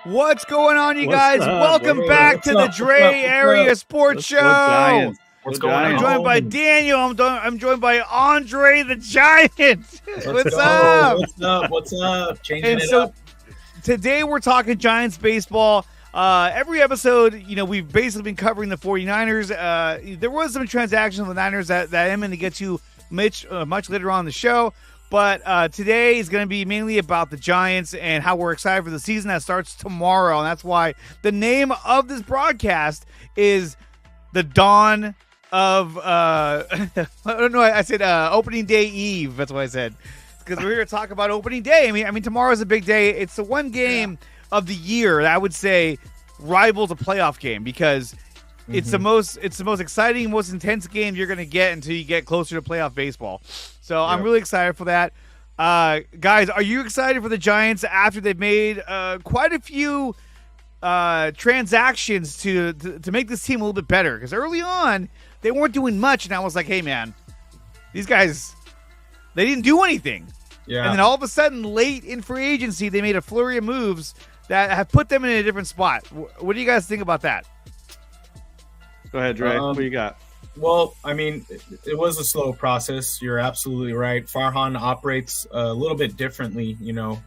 What's going on, you What's guys? up? Welcome Hey, back what's to up? the What's Dre up? What's Area up? Sports Let's Show. go Giants. What's Go going I'm Giants. joined by on? Daniel. I'm joined by Andre the Giant. What's Go. up? What's up? Changing And it so up. today we're talking Giants baseball. Every episode, we've basically been covering the 49ers. There was some transactions with the Niners that I'm going to get to much later on in the show. But today is going to be mainly about the Giants and how we're excited for the season that starts tomorrow. And that's why the name of this broadcast is The Dawn of, I don't know, I said Opening Day Eve. That's what I said. Because we're here to talk about opening day. I mean, tomorrow's a big day. It's the one game of the year that I would say rivals a playoff game because it's the most exciting, most intense game you're going to get until you get closer to playoff baseball. So I'm really excited for that. Guys, are you excited for the Giants after they've made quite a few transactions to make this team a little bit better? Because early on, they weren't doing much, and I was like, hey, man, these guys, they didn't do anything. Yeah. And then all of a sudden, late in free agency, they made a flurry of moves that have put them in a different spot. What do you guys think about that? Go ahead, Dre. What do you got? Well, I mean, it was a slow process. You're absolutely right. Farhan operates a little bit differently.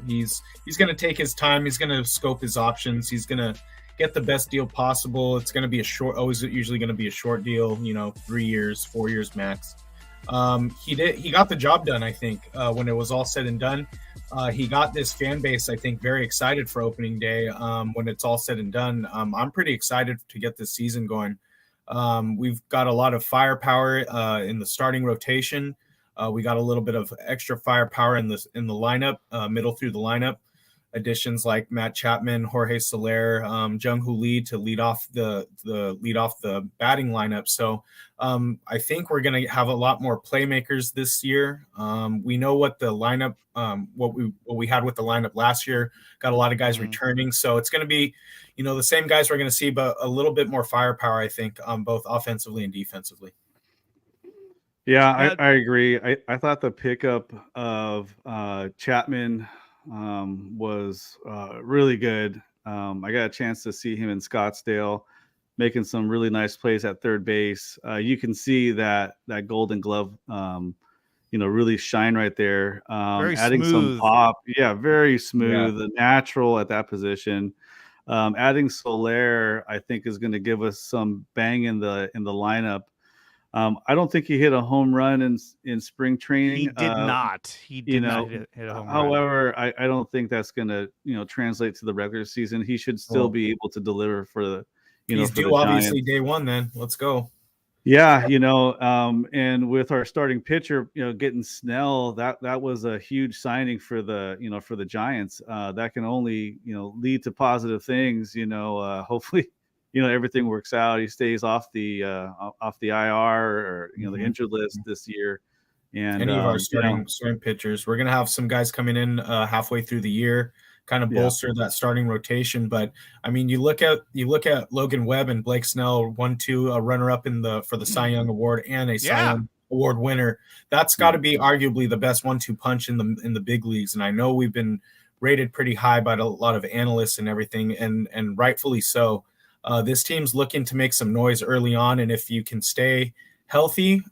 He's going to take his time. He's going to scope his options. He's going to get the best deal possible. It's going to be usually going to be a short deal. 3 years, 4 years max. He got the job done, I think, when it was all said and done. He got this fan base, I think, very excited for opening day. When it's all said and done, I'm pretty excited to get this season going. We've got a lot of firepower in the starting rotation. We got a little bit of extra firepower in the lineup, middle through the lineup. Additions like Matt Chapman, Jorge Soler, Jung-Hoo Lee to lead off the batting lineup. So I think we're going to have a lot more playmakers this year. We know what the lineup, what we had with the lineup last year. Got a lot of guys returning, so it's going to be, the same guys we're going to see, but a little bit more firepower, I think, both offensively and defensively. Yeah, I agree. I thought the pickup of Chapman was really good. I got a chance to see him in Scottsdale making some really nice plays at third base. You can see that Golden Glove, really shine right there. Very adding smooth. some pop. Yeah, very smooth, natural at that position. Adding Soler, I think, is going to give us some bang in the lineup. I don't think he hit a home run in spring training. He did not. He did not hit a home run. However, I don't think that's going to translate to the regular season. He should still be able to deliver for the he's for due the obviously Giants. day one. Then let's go. Yeah, and with our starting pitcher, getting Snell, that was a huge signing for the Giants. That can only lead to positive things. Hopefully, everything works out. He stays off the IR or the injured list this year. And any of our starting pitchers, we're gonna have some guys coming in halfway through the year, kind of bolster that starting rotation. But I mean, you look at Logan Webb and Blake Snell, 1-2, a runner-up for the Cy Young Award and a Cy Young Award winner. That's got to be arguably the best 1-2 punch in the big leagues. And I know we've been rated pretty high by a lot of analysts and everything, and rightfully so. This team's looking to make some noise early on, and if you can stay healthy,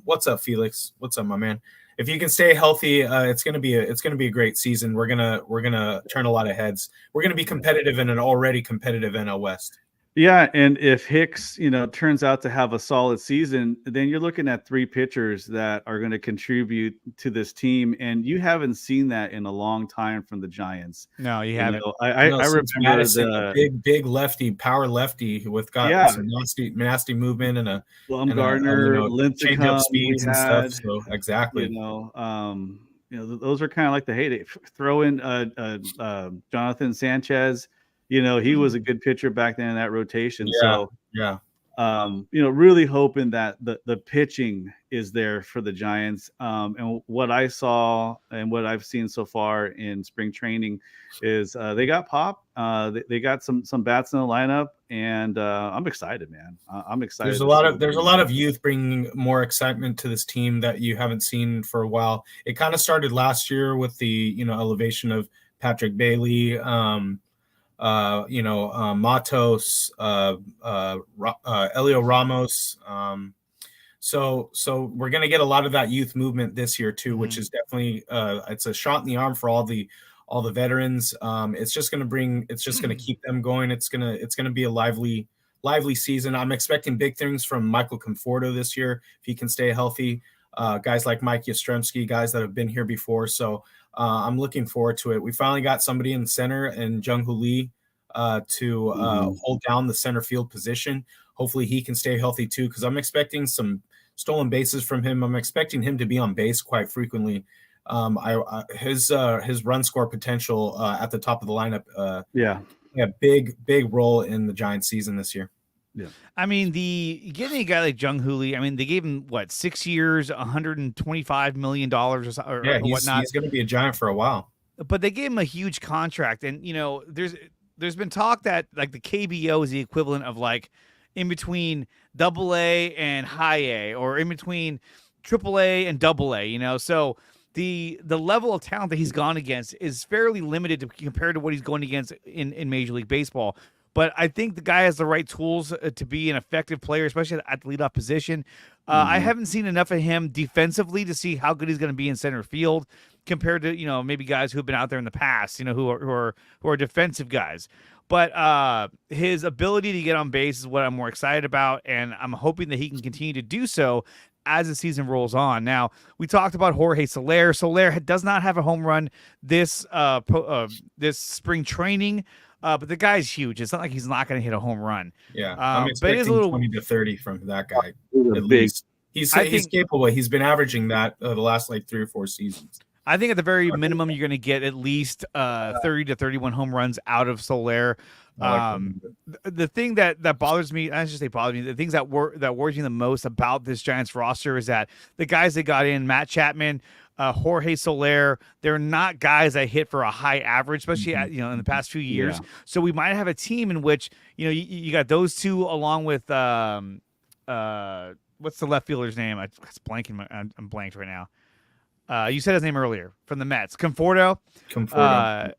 what's up, Felix? What's up, my man? If you can stay healthy, it's gonna be a great season. We're gonna turn a lot of heads. We're gonna be competitive in an already competitive NL West. Yeah, and if Hicks, turns out to have a solid season, then you're looking at three pitchers that are going to contribute to this team, and you haven't seen that in a long time from the Giants. No, you haven't. I remember Madison, big lefty, power lefty with some nasty movement and a Gardner, change-up speeds and stuff. So exactly, those are kind of like the heyday. Throw in Jonathan Sanchez. He was a good pitcher back then in that rotation. Really hoping that the pitching is there for the Giants. And what I saw and what I've seen so far in spring training is they got pop. They got some bats in the lineup, and I'm excited, man. I'm excited. There's a lot of youth bringing more excitement to this team that you haven't seen for a while. It kind of started last year with the elevation of Patrick Bailey. Matos, Elio Ramos. So we're going to get a lot of that youth movement this year too, which is definitely it's a shot in the arm for all the veterans. It's just going to keep them going. It's going to be a lively season. I'm expecting big things from Michael Conforto this year if he can stay healthy. Guys like Mike Yastrzemski, guys that have been here before. So I'm looking forward to it. We finally got somebody in the center and Jung Hoo Lee to hold down the center field position. Hopefully he can stay healthy too, because I'm expecting some stolen bases from him. I'm expecting him to be on base quite frequently. His run score potential at the top of the lineup. A big role in the Giants season this year. Yeah, I mean, getting a guy like Jung Hoo Lee, I mean, they gave him 6 years, $125 million or whatnot. He's going to be a Giant for a while. But they gave him a huge contract, and there's been talk that like the KBO is the equivalent of like in between AA and high A, or in between AAA and AA. So the level of talent that he's gone against is fairly limited compared to what he's going against in Major League Baseball. But I think the guy has the right tools to be an effective player, especially at the leadoff position. I haven't seen enough of him defensively to see how good he's going to be in center field compared to maybe guys who have been out there in the past, who are defensive guys. But his ability to get on base is what I'm more excited about, and I'm hoping that he can continue to do so as the season rolls on. Now, we talked about Jorge Soler. Soler does not have a home run this spring training. But the guy's huge. It's not like he's not going to hit a home run. Yeah, I'm expecting 20 to 30 from that guy at least. He's capable. He's been averaging that the last 3 or 4 seasons. I think at the very minimum, you're going to get at least 30 to 31 home runs out of Soler. The thing that bothers me, I should say bothers me, the things that worries me the most about this Giants roster is that the guys they got in, Matt Chapman, Jorge Soler, they're not guys that hit for a high average, especially in the past few years. Yeah. So we might have a team in which you got those two along with what's the left fielder's name? I'm blanked right now. You said his name earlier from the Mets, Conforto. Conforto,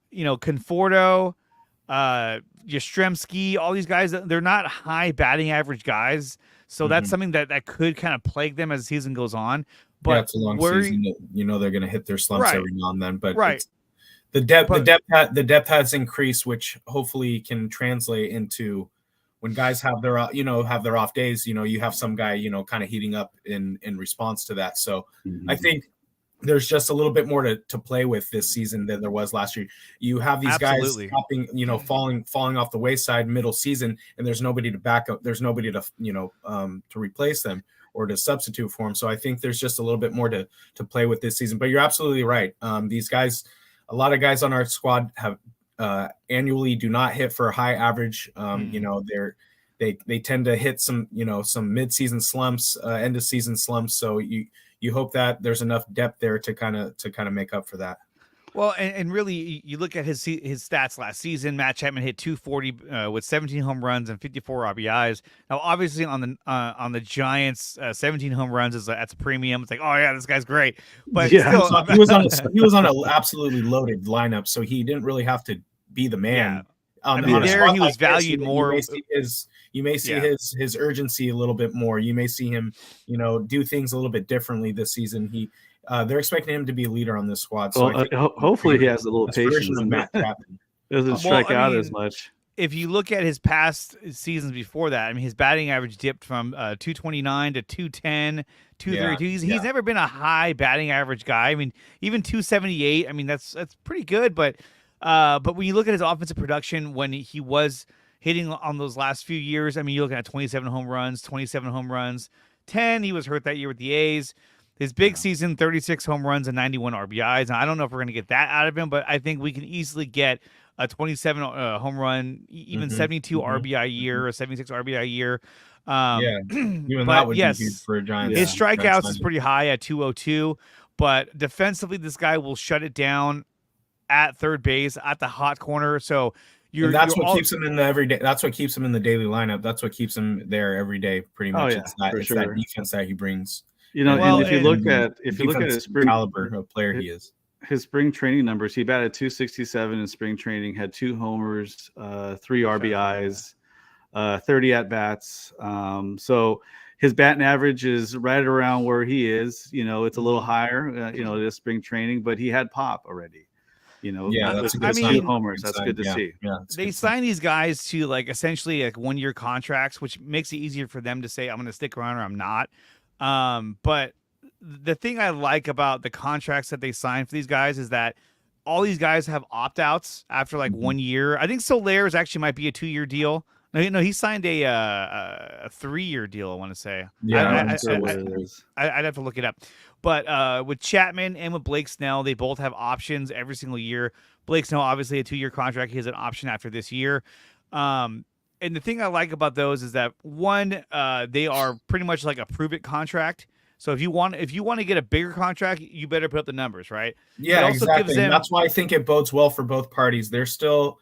Yastrzemski, all these guys. They're not high batting average guys, so that's something that could kind of plague them as the season goes on. But it's a long season. They're going to hit their slumps every now and then. But the depth has increased, which hopefully can translate into when guys have their off days. You have some guy kind of heating up in response to that. So I think there's just a little bit more to play with this season than there was last year. You have these guys stopping, falling off the wayside middle season, and there's nobody to back up. There's nobody to to replace them or to substitute for them. So I think there's just a little bit more to play with this season. But you're absolutely right. These guys, a lot of guys on our squad have annually do not hit for a high average. They tend to hit some mid-season slumps, end of season slumps. So you hope that there's enough depth there to kind of make up for that. Well, and really, you look at his stats last season. Matt Chapman hit 240 with 17 home runs and 54 RBIs. Now, obviously, on the Giants, 17 home runs that's a premium. It's like, oh yeah, this guy's great. But still, he was on an absolutely loaded lineup, so he didn't really have to be the man. Yeah. He was valued more. You may see his urgency a little bit more. You may see him, do things a little bit differently this season. They're expecting him to be a leader on this squad. So hopefully he has a little patience. Doesn't strike out as much. If you look at his past seasons before that, his batting average dipped from 229 to 210, 232. He's never been a high batting average guy. Even 278. That's pretty good. But when you look at his offensive production when he was hitting on those last few years, you're looking at 27 home runs, 10. He was hurt that year with the A's. His big season, 36 home runs and 91 RBIs. Now, I don't know if we're going to get that out of him, but I think we can easily get a 27 home run, even 72 RBI year or 76 RBI year. Even that would be huge for a Giants. His strikeouts is pretty high at 202, but defensively, this guy will shut it down at third base, at the hot corner. So that's what keeps him in the everyday. That's what keeps him in the daily lineup. That's what keeps him there every day, pretty much. It's that defense that he brings. And if you look at his caliber of player he is, his spring training numbers. He batted 267 in spring training, had 2 homers, 3 RBIs, 30 at bats. So his batting average is right around where he is. It's a little higher, this spring training, but he had pop already. Yeah, that's a good with sign. 2 homers. That's good to see. Yeah, they sign these guys to like essentially like 1-year contracts, which makes it easier for them to say I'm going to stick around or I'm not. But the thing I like about the contracts that they sign for these guys is that all these guys have opt-outs after like 1 year. I think Soler's actually might be a 2-year deal. No, he signed a 3-year deal, I want to say. Yeah, I'd have to look it up. But with Chapman and with Blake Snell, they both have options every single year. Blake Snell, obviously, a 2-year contract. He has an option after this year. And the thing I like about those is that, one, they are pretty much like a prove-it contract. So if you want to get a bigger contract, you better put up the numbers, right? Yeah, exactly. That's why I think it bodes well for both parties. They're still,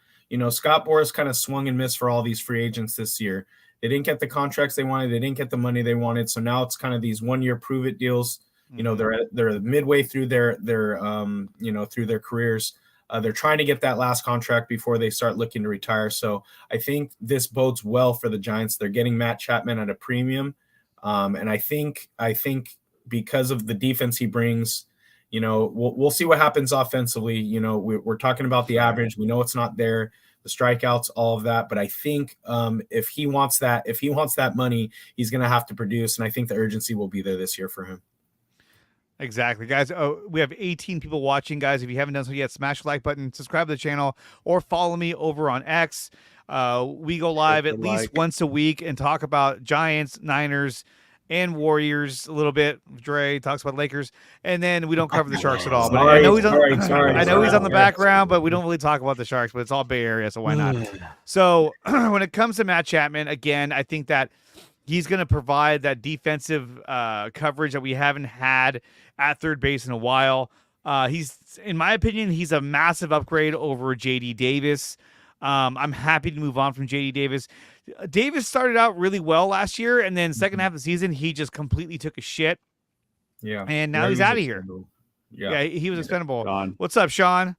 Scott Boras kind of swung and missed for all these free agents this year. They didn't get the contracts they wanted. They didn't get the money they wanted. So now it's kind of these 1-year prove-it deals. They're midway through their through their careers. They're trying to get that last contract before they start looking to retire. So I think this bodes well for the Giants. They're getting Matt Chapman at a premium. And I think because of the defense he brings, we'll see what happens offensively. We're talking about the average. We know it's not there, the strikeouts, all of that. But I think if he wants that money, he's going to have to produce. And I think the urgency will be there this year for him. Exactly, guys. Oh, we have 18 people watching, guys. If you haven't done so yet, smash the like button, subscribe to the channel, or follow me over on X. We go live at least once a week and talk about Giants, Niners, and Warriors a little bit. Dre talks about Lakers, and then we don't cover the Sharks at all. But I know he's on the background, but we don't really talk about the Sharks. But it's all Bay Area, so why not? So when it comes to Matt Chapman, again, I think that he's going to provide that defensive coverage that we haven't had at third base in a while. In my opinion, he's a massive upgrade over JD Davis. I'm happy to move on from JD Davis. Davis started out really well last year, and then second half of the season, he just completely took a shit. Yeah. And now he's out of here. Yeah, he was expendable. Sean. What's up, Sean?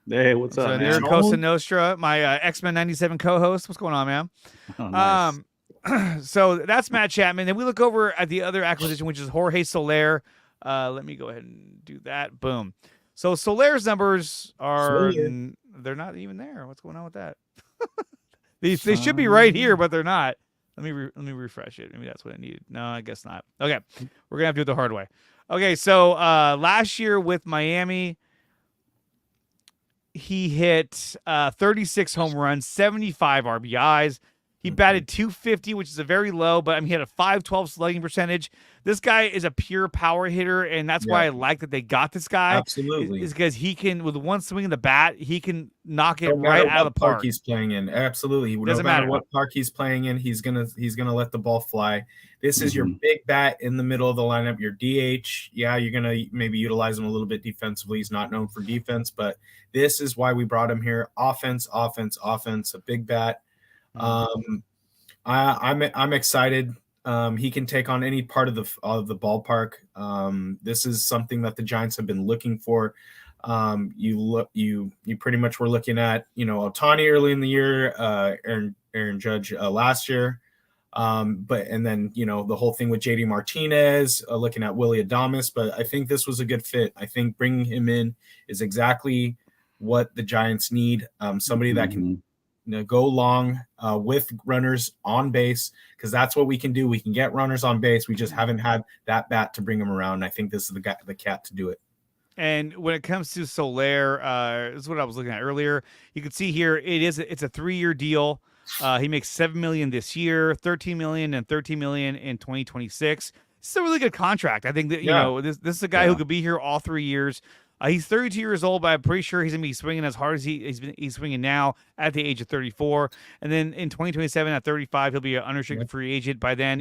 Hey, what's up, man? Nerd Costa Nostra, my X-Men 97 co-host. What's going on, man? Oh, nice. So that's Matt Chapman. Then we look over at the other acquisition, which is Jorge Soler. Let me go ahead and do that. Boom. So Soler's numbers are they're not even there. What's going on with that? They should be right here, but they're not. Let me refresh it. Maybe that's what I needed. No, I guess not. Okay, we're gonna have to do it the hard way. Okay, so last year with Miami, he hit 36 home runs, 75 RBIs. He batted .250, which is a very low, but he had a .512 slugging percentage. This guy is a pure power hitter, and that's why I like that they got this guy. Absolutely, is because he can, with one swing of the bat, he can knock it right out of the park. He's playing in. Absolutely, Doesn't matter what park he's playing in. He's gonna let the ball fly. This is your big bat in the middle of the lineup. Your DH, you're gonna maybe utilize him a little bit defensively. He's not known for defense, but this is why we brought him here. Offense, a big bat. I'm excited. He can take on any part of the ballpark. This is something that the Giants have been looking for. You pretty much were looking at Ohtani early in the year, Aaron Judge last year, and then the whole thing with JD Martinez, looking at Willy Adames. But I think this was a good fit. I think bringing him in is exactly what the Giants need. Somebody that can go long with runners on base, because that's what we can do. We can get runners on base. We just haven't had that bat to bring them around. And I think this is the cat to do it. And when it comes to Soler, this is what I was looking at earlier. You can see here it's a 3-year deal. He makes $7 million this year, $13 million, and $13 million in 2026. This is a really good contract. I think that this is a guy who could be here all 3 years. He's 32 years old, but I'm pretty sure he's going to be swinging as hard as he's swinging now at the age of 34. And then in 2027 at 35, he'll be an unrestricted free agent by then.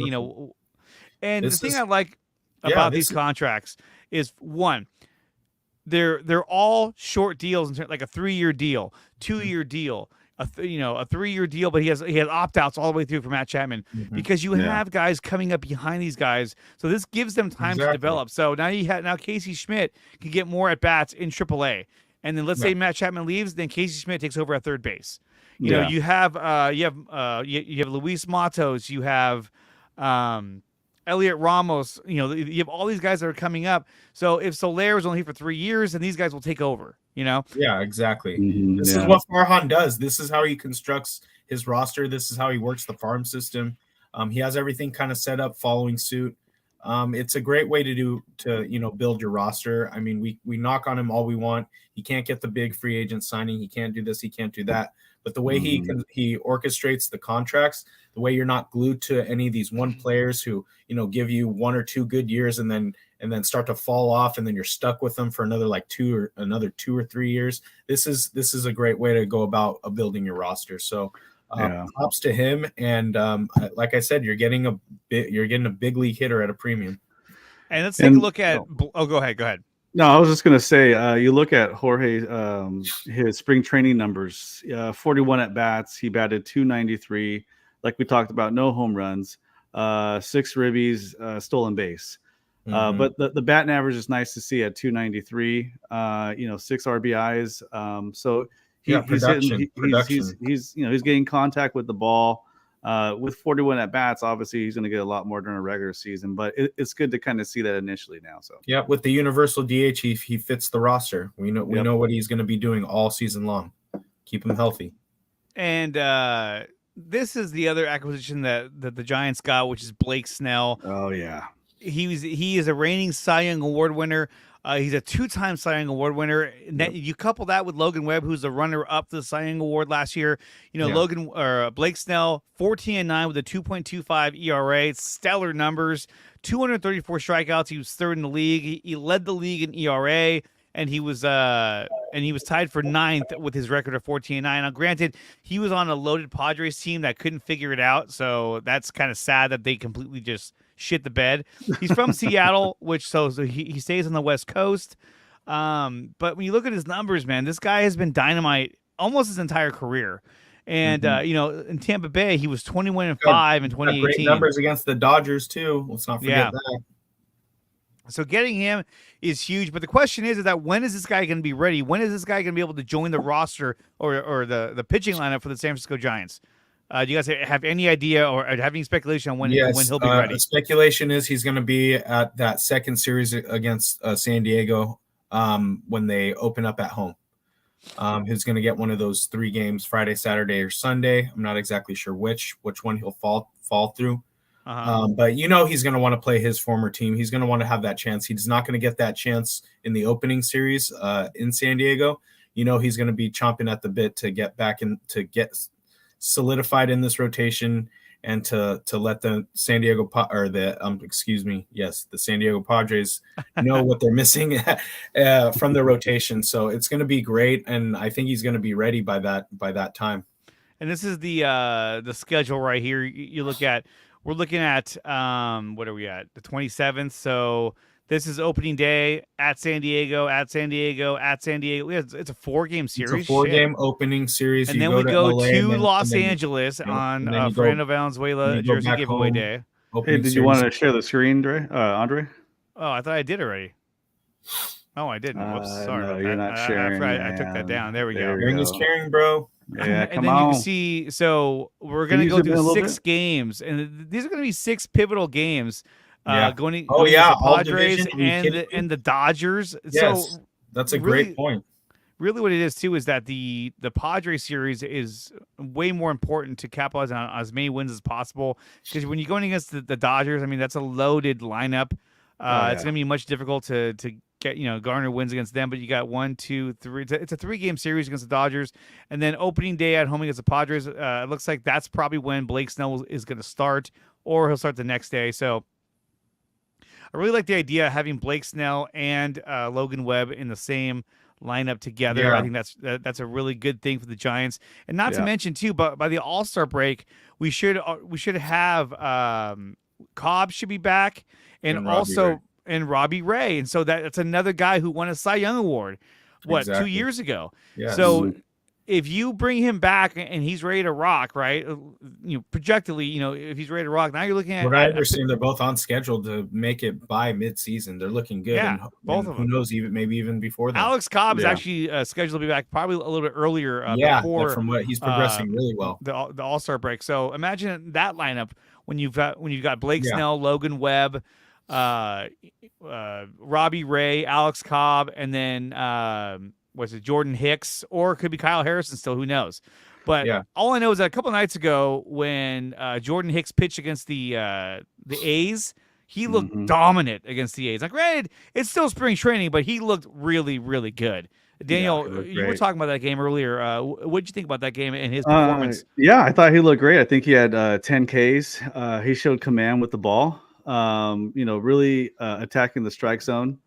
And the thing I like about these contracts is, one, they're all short deals, like a 3-year deal, 2-year deal. a 3-year deal, but he has opt-outs all the way through for Matt Chapman because you have guys coming up behind these guys. So this gives them time to develop. So now Casey Schmidt can get more at bats in AAA. And then let's say Matt Chapman leaves, then Casey Schmidt takes over at third base. You know, you have Luis Matos, you have Elliot Ramos, you have all these guys that are coming up. So if Soler is only here for 3 years, then these guys will take over. Yeah, exactly. This is what Farhan does. This is how he constructs his roster. This is how he works the farm system. He has everything kind of set up following suit. It's a great way to build your roster. I mean, we knock on him all we want. He can't get the big free agent signing. He can't do this. He can't do that. But the way he orchestrates the contracts, the way you're not glued to any of these one players who give you 1 or 2 good years and then start to fall off, and then you're stuck with them for another 2 or 3 years. This is a great way to go about building your roster. So props to him. And like I said, you're getting a big league hitter at a premium. And let's take a look at. Go ahead. No, I was just going to say, you look at Jorge, his spring training numbers, 41 at bats. He batted .293. Like we talked about, no home runs, 6 ribbies, stolen base. But the batting average is nice to see at .293. 6 RBIs. So he's getting contact with the ball. With 41 at bats, obviously he's going to get a lot more during a regular season, but it's good to kind of see that initially now. So with the universal DH, he fits the roster. We know what he's going to be doing all season long. Keep him healthy. And this is the other acquisition that the Giants got, which is Blake Snell. Oh yeah, he is a reigning Cy Young Award winner. He's a 2-time Cy Young Award winner. You couple that with Logan Webb, who's the runner-up to the Cy Young Award last year. Blake Snell, 14-9 with a 2.25 ERA, stellar numbers, 234 strikeouts. He was third in the league. He led the league in ERA, and he was tied for 9th with his record of 14-9. Now, granted, he was on a loaded Padres team that couldn't figure it out, so that's kind of sad that they completely just shit the bed. He's from Seattle, which so he stays on the West Coast. But when you look at his numbers, man, this guy has been dynamite almost his entire career. And in Tampa Bay, he was 21-5 in 2018. Great numbers against the Dodgers too. Let's not forget that. So getting him is huge. But the question is that when is this guy going to be ready? When is this guy going to be able to join the roster or the pitching lineup for the San Francisco Giants? Do you guys have any idea or have any speculation on when he'll be ready? The speculation is he's going to be at that second series against San Diego when they open up at home. He's going to get one of those 3 games, Friday, Saturday, or Sunday. I'm not exactly sure which one he'll fall through. But he's going to want to play his former team. He's going to want to have that chance. He's not going to get that chance in the opening series in San Diego. He's going to be chomping at the bit to get back in, to get solidified in this rotation and to let the San Diego the San Diego Padres know what they're missing from the rotation. So it's going to be great, and I think he's going to be ready by that time. And this is the schedule right here. We're looking at what are we at? The 27th. So this is opening day at San Diego, at San Diego, at San Diego. It's a 4-game series. It's a 4-game opening series. And then we go to Los Angeles on Fernando Valenzuela Jersey Giveaway Day. Hey, did you want to share the screen, Andre? Oh, I thought I did already. Oh, I didn't. Whoops, sorry no, about you're that. not sharing. I took that down. There we go. Sharing is caring, bro. Yeah, and then you can see, so we're going to go through 6 games, and these are going to be 6 pivotal games. Going against the Padres and the Dodgers. Yes, so that's a great point. Really what it is, too, is that the Padres series is way more important to capitalize on as many wins as possible. Because when you're going against the Dodgers, I mean, that's a loaded lineup. It's going to be much difficult to get, garner wins against them. But you got 1, 2, 3. It's a 3-game series against the Dodgers. And then opening day at home against the Padres, it looks like that's probably when Blake Snell is going to start, or he'll start the next day. So I really like the idea of having Blake Snell and Logan Webb in the same lineup together. Yeah. I think that's a really good thing for the Giants. And not to mention too, but by the All-Star break, we should have Cobb should be back, and also Robbie Ray. And so that's another guy who won a Cy Young Award 2 years ago. Yes. So if you bring him back and he's ready to rock, right? Projectedly, if he's ready to rock, now you're looking at. What I understand, they're both on schedule to make it by mid-season. They're looking good, Yeah, both and of who them. knows, maybe even before that. Alex Cobb is actually scheduled to be back probably a little bit earlier. Before from what he's progressing really well. The All-Star break. So imagine that lineup when you've got Blake Snell, Logan Webb, Robbie Ray, Alex Cobb, and then was it Jordan Hicks, or it could be Kyle Harrison still, who knows. But all I know is that a couple nights ago when Jordan Hicks pitched against the A's, he looked dominant against the A's. Like, granted, it's still spring training, but he looked really, really good. Daniel, you were talking about that game earlier. What did you think about that game and his performance? Yeah, I thought he looked great. I think he had 10 Ks. He showed command with the ball. Really attacking the strike zone.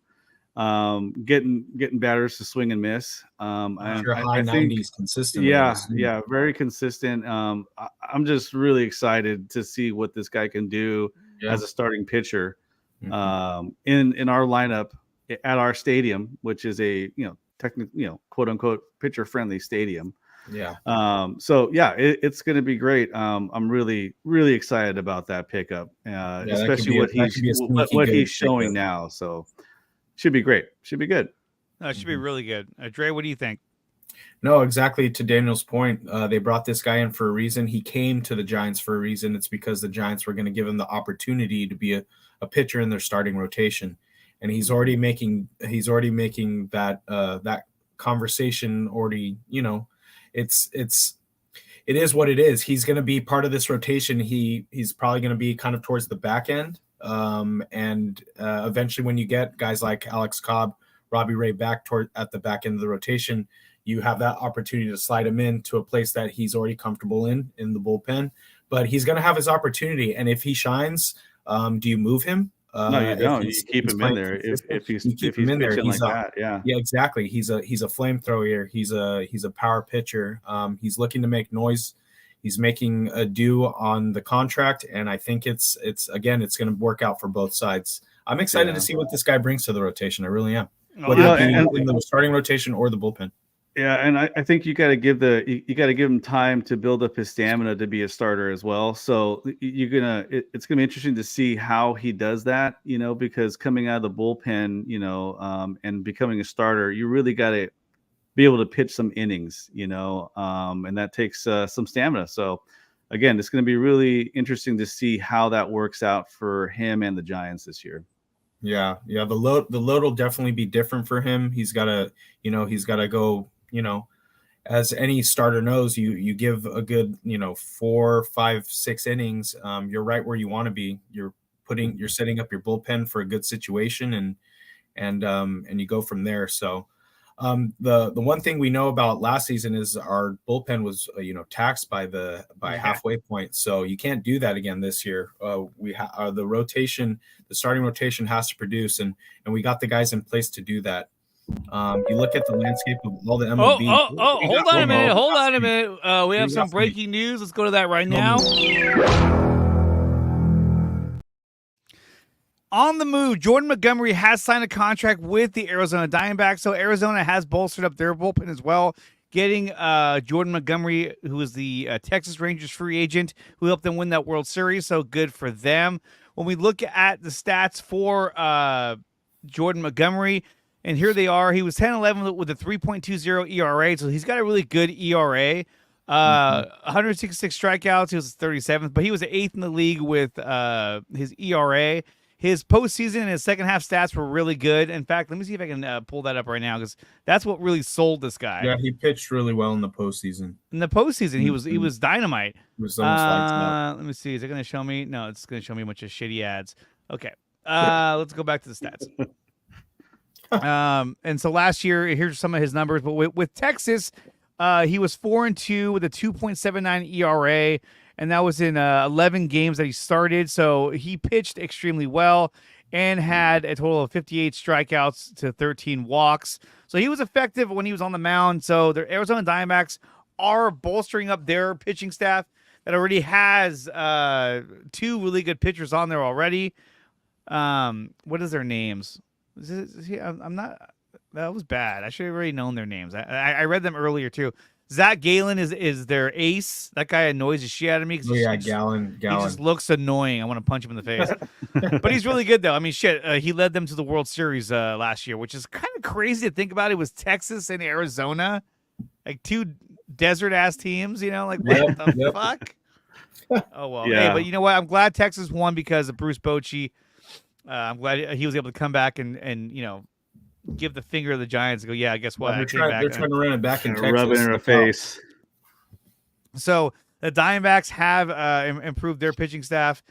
Getting batters to swing and miss. High 90s consistently. Yeah, very consistent. I'm just really excited to see what this guy can do as a starting pitcher in our lineup at our stadium, which is a quote unquote pitcher friendly stadium. It's going to be great. I'm really, really excited about that pickup, especially what he's showing now. So should be great. Should be good. No, it should be really good. Dre, what do you think? No, exactly. To Daniel's point, they brought this guy in for a reason. He came to the Giants for a reason. It's because the Giants were going to give him the opportunity to be a pitcher in their starting rotation, and he's already making that conversation already. It is what it is. He's going to be part of this rotation. He's probably going to be kind of towards the back end. And eventually when you get guys like Alex Cobb, Robbie Ray back at the back end of the rotation, you have that opportunity to slide him into a place that he's already comfortable in the bullpen. But he's going to have his opportunity. And if he shines, do you move him? No, you don't. You keep him in there if he's pitching like that. Yeah, exactly. He's a flamethrower. He's a power pitcher. He's looking to make noise. He's making a due on the contract, and I think it's going to work out for both sides. I'm excited to see what this guy brings to the rotation. I really am. Whether in the starting rotation or the bullpen. Yeah, and I think you got to give him time to build up his stamina to be a starter as well. So it's gonna be interesting to see how he does that. Because coming out of the bullpen, and becoming a starter, you really got to be able to pitch some innings, and that takes some stamina. So again, it's going to be really interesting to see how that works out for him and the Giants this year. Yeah. The load will definitely be different for him. He's got to go, as any starter knows, you give a good, 4, 5, 6 innings. You're right where you want to be. You're setting up your bullpen for a good situation and you go from there. So, the one thing we know about last season is our bullpen was taxed by halfway point, so you can't do that again this year. The starting rotation has to produce, and we got the guys in place to do that. You look at the landscape of all the MLB. Hold on a minute. We have some breaking news. Let's go to that right now. On the move, Jordan Montgomery has signed a contract with the Arizona Diamondbacks, so Arizona has bolstered up their bullpen as well, getting Jordan Montgomery, who is the Texas Rangers free agent, who helped them win that World Series, so good for them. When we look at the stats for Jordan Montgomery, and here they are, he was 10-11 with a 3.20 ERA, so he's got a really good ERA. 166 strikeouts, he was 37th, but he was 8th in the league with his ERA. His postseason and his second half stats were really good. In fact, let me see if I can pull that up right now, because that's what really sold this guy. Yeah, he pitched really well in the postseason. In the postseason, he was dynamite. It was almost let me see. Is it going to show me? No, it's going to show me a bunch of shitty ads. Okay, let's go back to the stats. And so last year, here's some of his numbers. But with Texas, he was 4-2 with a 2.79 ERA. And that was in 11 games that he started. So he pitched extremely well and had a total of 58 strikeouts to 13 walks. So he was effective when he was on the mound. So the Arizona Diamondbacks are bolstering up their pitching staff that already has 2 really good pitchers on there already. What is their names? I'm not. That was bad. I should have already known their names. I read them earlier too. Zach Galen is their ace. That guy annoys the shit out of me. Oh yeah, Gallon. He just looks annoying. I want to punch him in the face. But he's really good though. I mean, shit. He led them to the World Series last year, which is kind of crazy to think about. It was Texas and Arizona, like two desert ass teams. Like what the fuck? Oh well. Yeah. Hey, but you know what? I'm glad Texas won because of Bruce Bochy. I'm glad he was able to come back and give the finger to the Giants and go, yeah, guess what? They're trying to run it back in Texas. Rub it in her face. So the Diamondbacks have improved their pitching staff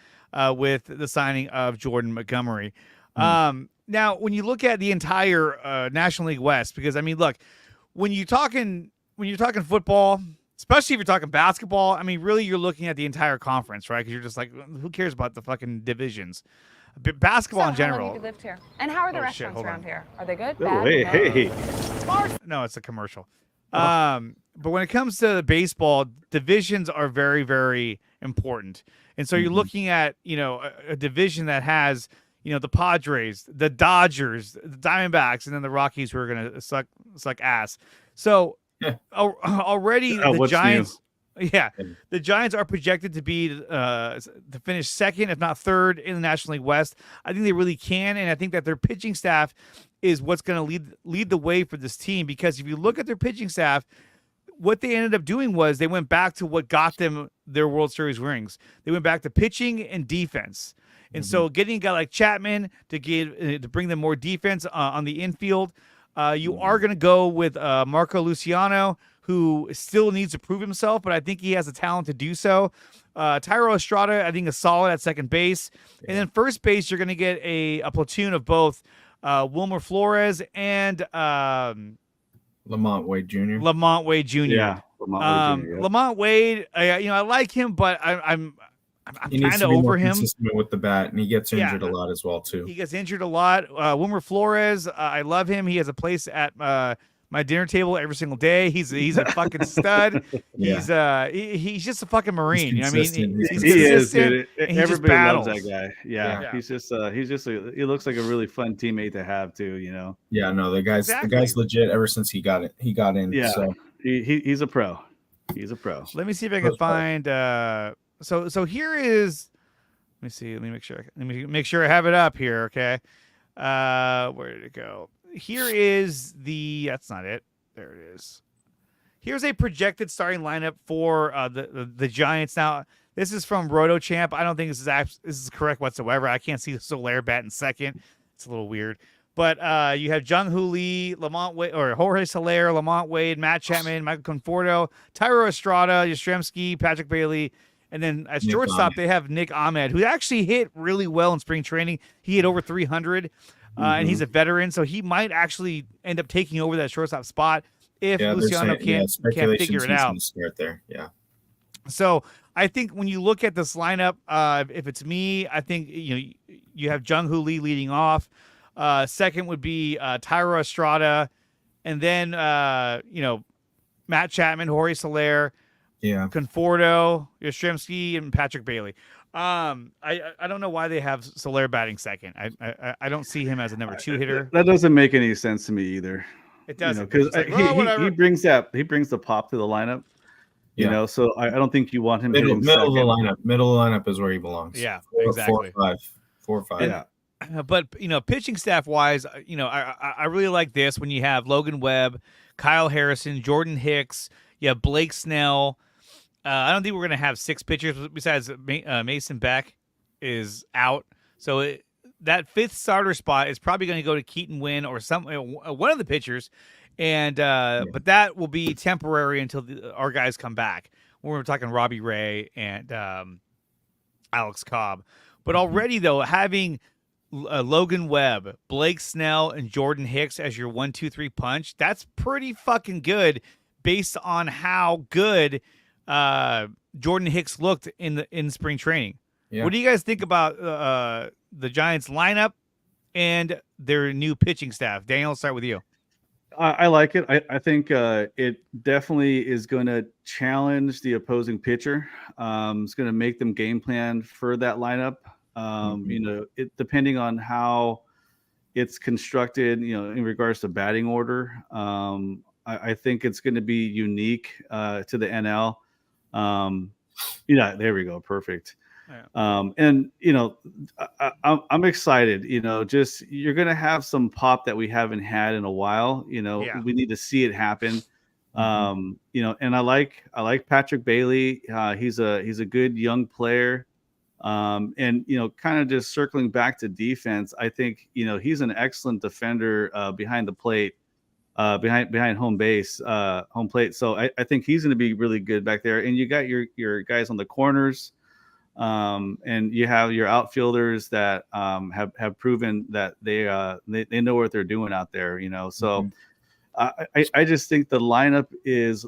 with the signing of Jordan Montgomery. Now, when you look at the entire National League West, because I mean, look, when you're talking football, especially if you're talking basketball, I mean, really, you're looking at the entire conference, right? Because you're just like, who cares about the fucking divisions? Basketball in general. How long have you lived here? And how are the restaurants around here? Are they good? Oh, Bad? hey. No, it's a commercial. But when it comes to baseball, divisions are very, very important. And so you're looking at, a division that has, the Padres, the Dodgers, the Diamondbacks, and then the Rockies who are going to suck ass. So already the Giants... New? Yeah, the Giants are projected to be to finish second, if not third, in the National League West. I think they really can, and I think that their pitching staff is what's going to lead the way for this team. Because if you look at their pitching staff, what they ended up doing was they went back to what got them their World Series rings. They went back to pitching and defense. And so getting a guy like Chapman to bring them more defense on the infield, you are going to go with Marco Luciano, who still needs to prove himself, but I think he has the talent to do so. Thairo Estrada, I think, is solid at second base. Yeah. And then first base, you're going to get a platoon of both Wilmer Flores and Lamont Wade Jr. Lamont Wade Jr. Yeah, Lamont Wade, I like him, but I'm kind of over him. With the bat, and he gets injured a lot as well too. He gets injured a lot. Wilmer Flores, I love him. He has a place at my dinner table every single day. He's a fucking stud. He's just a fucking Marine. You know what I mean? He's he is, dude. Everybody loves that guy. Yeah. He's just he looks like a really fun teammate to have too. Yeah, no, the guy's legit ever since he got in. Yeah, so. he's a pro. He's a pro. Let me see if I can find. So here is. Let me see. Let me make sure I have it up here. Okay. Where did it go? Here is that's not it. There it is. Here's a projected starting lineup for the Giants. Now, this is from RotoChamp. I don't think this is correct whatsoever. I can't see Soler bat in second. It's a little weird. But you have Jung-Hoo Lee, Lamont Wade, or Jorge Soler, Lamont Wade, Matt Chapman, Michael Conforto, Thairo Estrada, Yastrzemski, Patrick Bailey. And then as shortstop, they have Nick Ahmed, who actually hit really well in spring training. He hit over 300. And he's a veteran, so he might actually end up taking over that shortstop spot if Luciano can't figure it out. Start there, yeah. So I think when you look at this lineup, if it's me, I think you have Jung-Hoo Lee leading off. Second would be Thairo Estrada, and then Matt Chapman, Jorge Soler, Conforto, Yastrzemski, and Patrick Bailey. I don't know why they have Soler batting second. I don't see him as a number 2 hitter. That doesn't make any sense to me either. It doesn't, because he brings the pop to the lineup. So I don't think you want him middle of the lineup. Middle of the lineup is where he belongs. Yeah, exactly. 4 or 5. Yeah. But pitching staff wise, I really like this when you have Logan Webb, Kyle Harrison, Jordan Hicks, you have Blake Snell. I don't think we're going to have 6 pitchers besides Mason Beck is out. So that 5th starter spot is probably going to go to Keaton Wynn or one of the pitchers. And but that will be temporary until our guys come back. We're talking Robbie Ray and Alex Cobb. But already, though, having Logan Webb, Blake Snell, and Jordan Hicks as your 1-2-3 punch, that's pretty fucking good based on how good Jordan Hicks looked in spring training. Yeah. What do you guys think about the Giants lineup and their new pitching staff? Daniel, I'll start with you. I like it. I think it definitely is going to challenge the opposing pitcher. It's going to make them game plan for that lineup. It depending on how it's constructed, in regards to batting order. I think it's going to be unique to the NL. Yeah, there we go. Perfect. And I'm excited. Just you're going to have some pop that we haven't had in a while. We need to see it happen. And I like Patrick Bailey. He's a good young player. And kind of just circling back to defense, I think he's an excellent defender behind the plate, behind home plate. So I think he's going to be really good back there. And you got your guys on the corners, and you have your outfielders that have proven that they know what they're doing out there. So. I just think the lineup is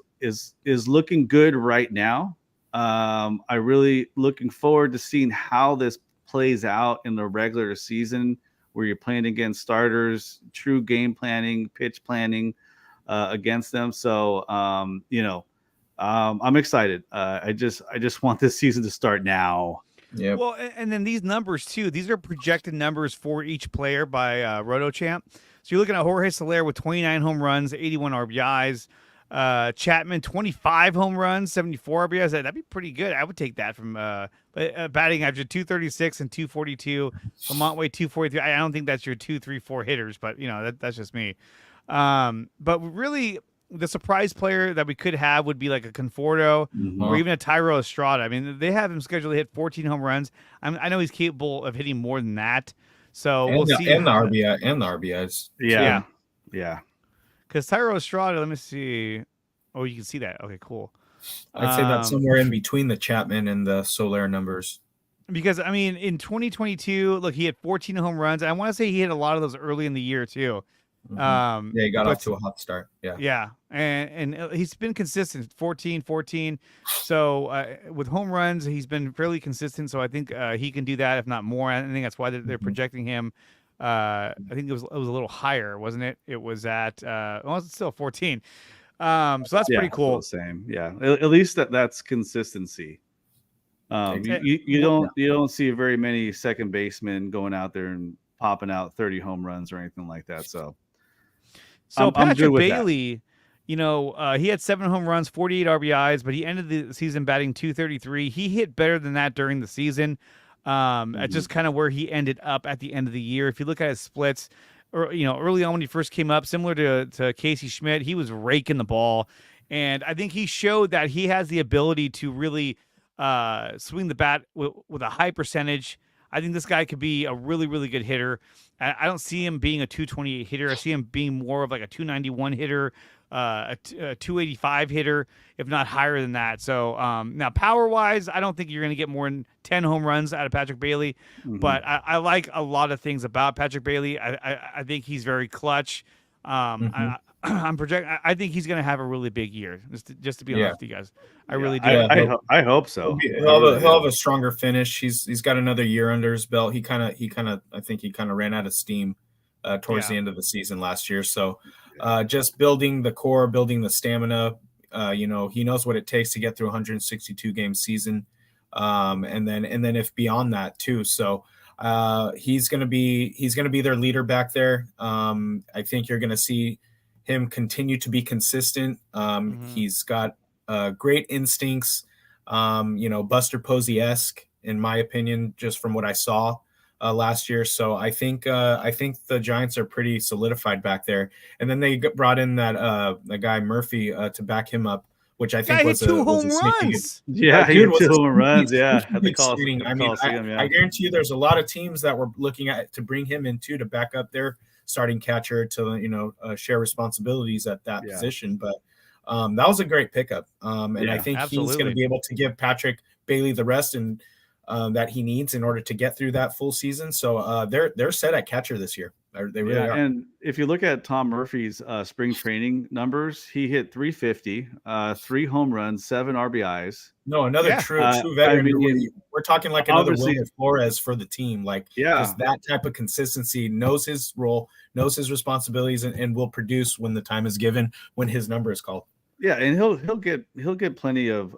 looking good right now. I really looking forward to seeing how this plays out in the regular season, where you're playing against starters, true game planning, pitch planning against them. So I'm excited. I just want this season to start now. Yeah. Well, and then these numbers too. These are projected numbers for each player by RotoChamp. So you're looking at Jorge Soler with 29 home runs, 81 RBIs. Chapman, 25 home runs, 74 RBIs. That'd be pretty good. I would take that from batting average of 236 and 242. Lamontway, 243. I don't think that's your 2, 3, 4 hitters, but that's just me. But really, the surprise player that we could have would be like a Conforto or even a Thairo Estrada. I mean, they have him scheduled to hit 14 home runs. I know he's capable of hitting more than that. So we'll see. And the RBIs. Yeah. Because Thairo Estrada, let me see. Oh, you can see that. Okay, cool. I'd say that's somewhere in between the Chapman and the Soler numbers. Because, I mean, in 2022, look, he had 14 home runs. I want to say he hit a lot of those early in the year, too. He got off to a hot start. Yeah. And he's been consistent, 14. So with home runs, he's been fairly consistent. So I think he can do that, if not more. I think that's why they're projecting him. I think it was a little higher, wasn't it? It was at it's still 14. So that's pretty cool. The same. Yeah. At least that's consistency. You don't see very many second basemen going out there and popping out 30 home runs or anything like that. So Patrick Bailey, he had 7 home runs, 48 RBIs, but he ended the season batting 233. He hit better than that during the season. At just kind of where he ended up at the end of the year. If you look at his splits, or early on when he first came up, similar to Casey Schmidt, he was raking the ball, and I think he showed that he has the ability to really swing the bat with a high percentage. I think this guy could be a really, really good hitter. I don't see him being a 228 hitter. I see him being more of like a 291 hitter, a 285 hitter, if not higher than that. So now power-wise, I don't think you're going to get more than 10 home runs out of Patrick Bailey. But I like a lot of things about Patrick Bailey. I think he's very clutch. I think he's going to have a really big year. Just to be honest with you guys, I really do. I hope so. He'll have a stronger finish. He's got another year under his belt. I think he kind of ran out of steam towards the end of the season last year. So just building the core, building the stamina. He knows what it takes to get through 162 game season, and then if beyond that too. So he's gonna be their leader back there. I think you're gonna see him continue to be consistent. He's got great instincts, Buster Posey-esque, in my opinion, just from what I saw last year. So I think the Giants are pretty solidified back there. And then they brought in that the guy Murphy to back him up, which I think was 2 home runs. Yeah, he hit 2 home runs. Yeah, I guarantee you, there's a lot of teams that were looking at to bring him in too to back up their starting catcher to share responsibilities at that position. But that was a great pickup, and I think he's going to be able to give Patrick Bailey the rest and that he needs in order to get through that full season. So they're set at catcher this year. They really are. And if you look at Tom Murphy's spring training numbers, he hit 350, 3 home runs, 7 RBIs. No, another true veteran. We're talking like another Wilmer Flores for the team. Just that type of consistency, knows his role, knows his responsibilities, and will produce when the time is given, when his number is called. Yeah, and he'll get plenty of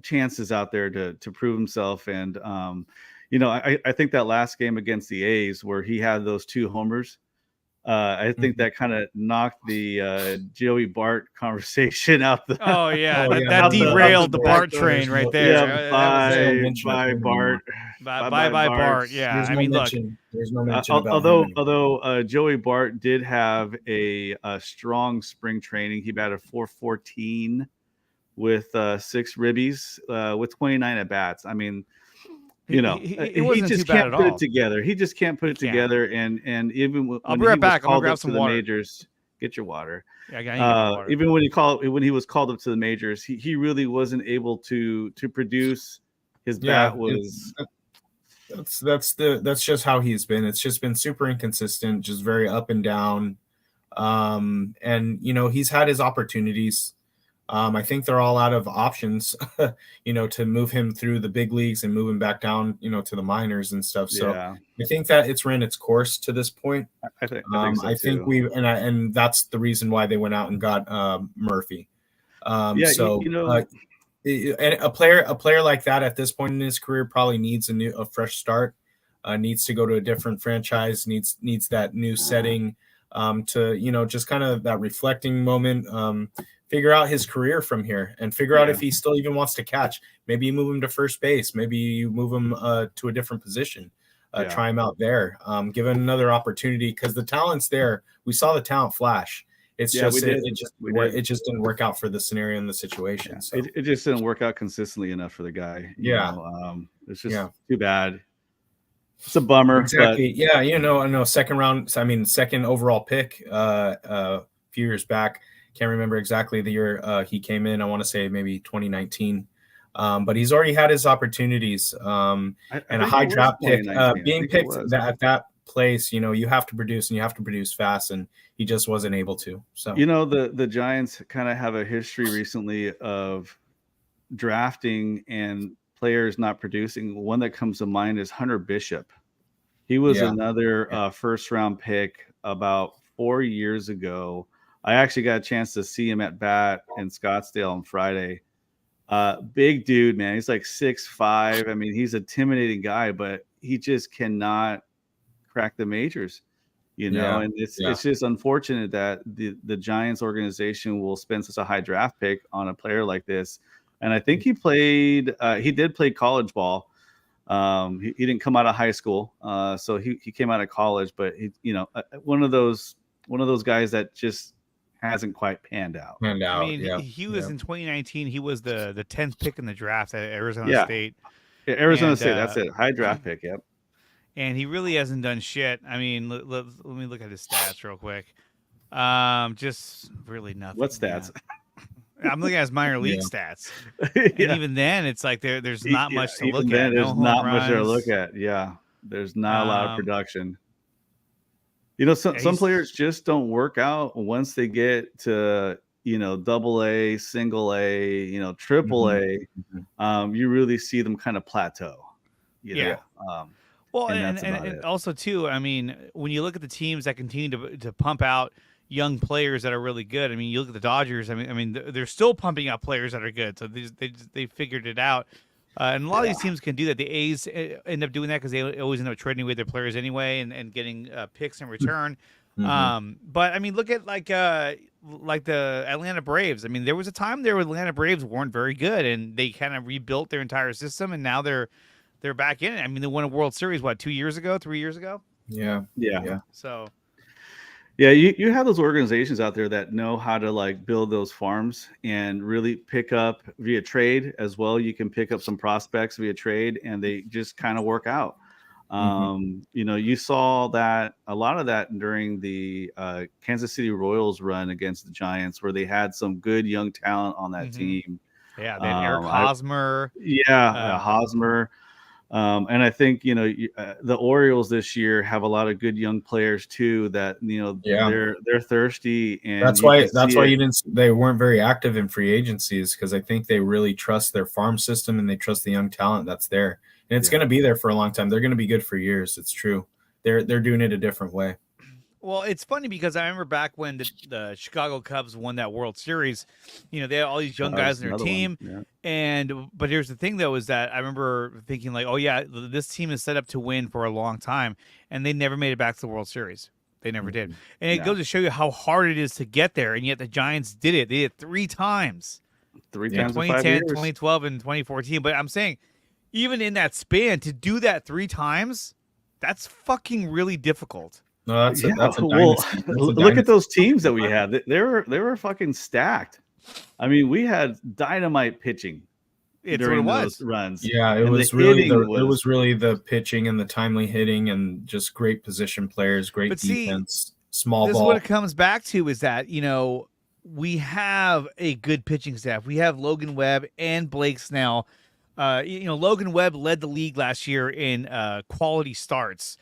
chances out there to prove himself. And I think that last game against the A's where he had those 2 homers, I think that kind of knocked the Joey Bart conversation out the. Oh yeah, Oh, yeah, that out the- derailed the out the Bart back. train right there. Yeah, That was it. no mention of by him Bart. Bye Bart. Yeah, There's I no mean, look, mention. There's no mention about him anymore. Although Joey Bart did have a strong spring training, he batted 414 with 6 ribbies with 29 at bats. I mean, you know, he wasn't just too bad can't at put all. it together. He just can't put it together. And even when I'll be right he was back. I'm gonna called grab up to some the water. majors, get your water. Yeah, I gotta get water. Even when he was called up to the majors, he really wasn't able to produce. His bat was. That's just how he's been. It's just been super inconsistent, just very up and down. And you know, he's had his opportunities. I think they're all out of options, you know, to move him through the big leagues and move him back down, you know, to the minors and stuff. So Yeah. I think that it's ran its course to this point. I think I think and that's the reason why they went out and got Murphy. A player like that at this point in his career probably needs a fresh start, needs to go to a different franchise, needs that new setting, to, you know, just kind of that reflecting moment, figure out his career from here and figure out if he still even wants to catch. Maybe you move him to first base, maybe you move him to a different position, try him out there, give him another opportunity, because the talent's there. We saw the talent flash. It's it just didn't work out for the scenario and the situation. Yeah. So It just didn't work out consistently enough for the guy. You know? It's just too bad. It's a bummer. Exactly. But... you know, I know second overall pick a few years back. Can't remember exactly the year he came in. I want to say maybe 2019. But he's already had his opportunities. And a high draft pick, being picked at that place, you know, you have to produce and you have to produce fast, and he just wasn't able to. So, you know, the Giants kind of have a history recently of drafting and players not producing. One that comes to mind is Hunter Bishop. He was another first round pick about 4 years ago. I actually got a chance to see him at bat in Scottsdale on Friday. Big dude, man. He's like 6'5". I mean, he's a intimidating guy, but he just cannot crack the majors, you know. And it's just unfortunate that the Giants organization will spend such a high draft pick on a player like this. And I think he did play college ball. He didn't come out of high school, so he came out of college, but he, you know, one of those guys that just hasn't quite panned out. I mean, he was in 2019. He was the 10th pick in the draft at Arizona State. Yeah, Arizona State. That's it. High draft pick. Yep. And he really hasn't done shit. I mean, let me look at his stats real quick. Just really nothing. What stats? I'm looking at his minor league stats. And even then, it's like there's not much to look at. There's not much to look at. Yeah, there's not a lot of production. You know, some players just don't work out once they get to, you know, AA, single A, you know, triple A. You really see them kind of plateau. You know? Well, and also too, I mean, when you look at the teams that continue to pump out young players that are really good, I mean, you look at the Dodgers. I mean, they're still pumping out players that are good. So they figured it out. And a lot of these teams can do that. The A's end up doing that because they always end up trading away their players anyway and getting picks in return. But I mean, look at like the Atlanta Braves. I mean, there was a time there where the Atlanta Braves weren't very good, and they kind of rebuilt their entire system, and now they're back in it. I mean, they won a World Series 3 years ago? Yeah. So. Yeah, you have those organizations out there that know how to like build those farms and really pick up via trade as well. You can pick up some prospects via trade, and they just kind of work out. You know, you saw that a lot of that during the Kansas City Royals run against the Giants, where they had some good young talent on that team. Yeah, they had Eric Hosmer. Hosmer. And I think, you know, the Orioles this year have a lot of good young players too that, you know, they're thirsty, and that's why they weren't very active in free agencies, because I think they really trust their farm system and they trust the young talent that's there, and it's going to be there for a long time. They're going to be good for years. It's true. They're doing it a different way. Well, it's funny because I remember back when the Chicago Cubs won that World Series, you know, they had all these young guys in their team. But here's the thing, though, is that I remember thinking like, oh, yeah, this team is set up to win for a long time. And they never made it back to the World Series. They never did. And it Yeah. goes to show you how hard it is to get there, and yet the Giants did it. They did it 3 times. 3 times in 5 2010, years. 2012, and 2014. But I'm saying, even in that span, to do that 3 times, that's fucking really difficult. No, that's a well, dynasty. That's a look dynasty. at those teams that we had. They were fucking stacked. I mean, we had dynamite pitching. It's what it during was. those runs. Yeah, it And was the really hitting it was really the pitching and the timely hitting and just great position players, great But see, defense, small This is ball. what it comes back to is that, we have a good pitching staff. We have Logan Webb and Blake Snell. Logan Webb led the league last year in quality starts.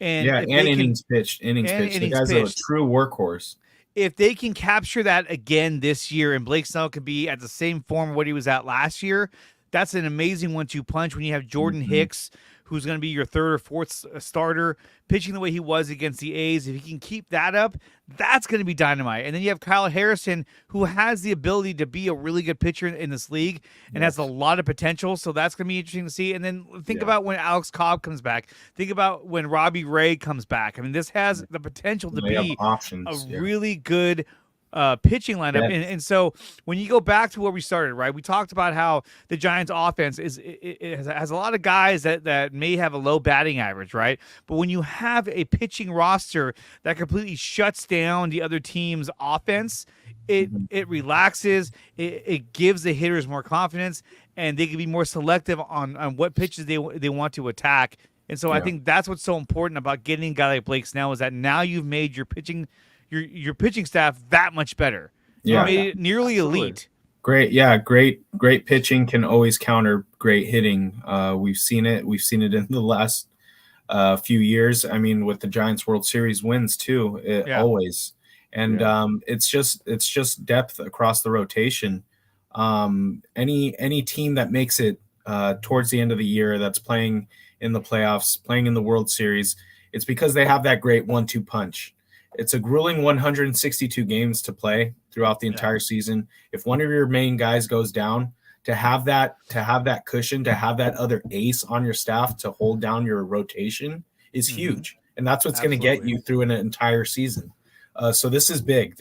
And innings pitched. The guy's a true workhorse. If they can capture that again this year, and Blake Snell could be at the same form of what he was at last year, that's an amazing 1-2 punch when you have Jordan Hicks, who's going to be your 3rd or 4th starter, pitching the way he was against the A's. If he can keep that up, that's going to be dynamite. And then you have Kyle Harrison, who has the ability to be a really good pitcher in this league and has a lot of potential. So that's going to be interesting to see. And then think about when Alex Cobb comes back. Think about when Robbie Ray comes back. I mean, this has the potential to be really good pitching lineup. And so when you go back to where we started, right, we talked about how the Giants offense has a lot of guys that may have a low batting average, right? But when you have a pitching roster that completely shuts down the other team's offense, it relaxes, it gives the hitters more confidence, and they can be more selective on what pitches they want to attack. And so I think that's what's so important about getting a guy like Blake Snell, is that now you've made your pitching staff that much better. You made it nearly elite. Great pitching can always counter great hitting. We've seen it in the last few years. I mean, with the Giants World Series wins too, always. And it's just depth across the rotation. Any team that makes it towards the end of the year, that's playing in the playoffs, playing in the World Series, it's because they have that great 1-2 punch. It's a grueling 162 games to play throughout the entire season. If one of your main guys goes down, to have that cushion, to have that other ace on your staff to hold down your rotation is huge. And that's what's going to get you through an entire season. So this is big.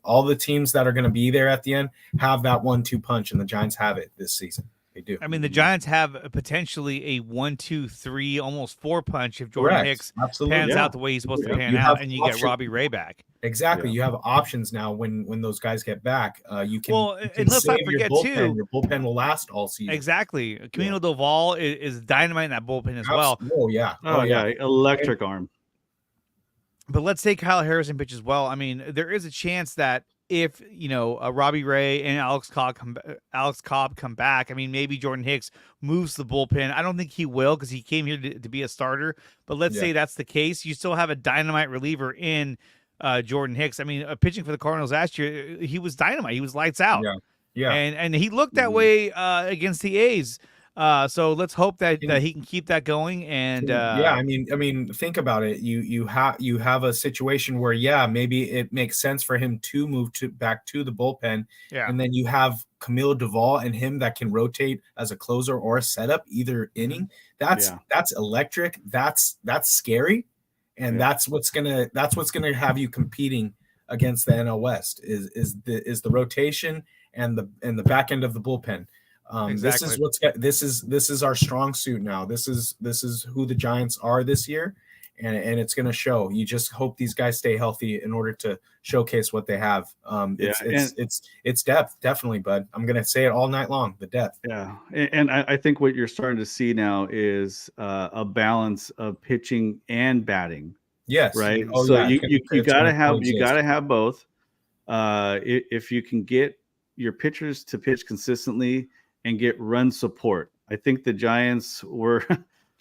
All the teams that are going to be there at the end have that 1-2 punch, and the Giants have it this season. They do. I mean, the Giants have potentially a 1-2-3, almost 4 punch if Jordan Hicks pans out the way he's supposed to pan out, and you get Robbie Ray back. Exactly. You have options now when those guys get back. You can. Well, and let's not forget too, your bullpen will last all season. Exactly. Camilo Doval is dynamite in that bullpen as well. Oh yeah. Electric arm. But let's say Kyle Harrison pitches well. I mean, there is a chance that if Robbie Ray and Alex Cobb come back, I mean, maybe Jordan Hicks moves the bullpen. I don't think he will, because he came here to be a starter. But let's say that's the case. You still have a dynamite reliever in Jordan Hicks. I mean, pitching for the Cardinals last year, he was dynamite. He was lights out. Yeah. And he looked that way against the A's. So let's hope that he can keep that going. And I mean, think about it. You have a situation where maybe it makes sense for him to move back to the bullpen, and then you have Camilo Doval and him that can rotate as a closer or a setup either inning. That's electric. That's scary, and that's what's gonna have you competing against the NL West is the rotation and the back end of the bullpen. Exactly. This is our strong suit now. This is who the Giants are this year, and it's going to show. You just hope these guys stay healthy in order to showcase what they have. It's depth, definitely, bud. I'm going to say it all night long. The depth. Yeah, and I think what you're starting to see now is a balance of pitching and batting. Yes. Right. You gotta have both. If you can get your pitchers to pitch consistently and get run support. I think the Giants are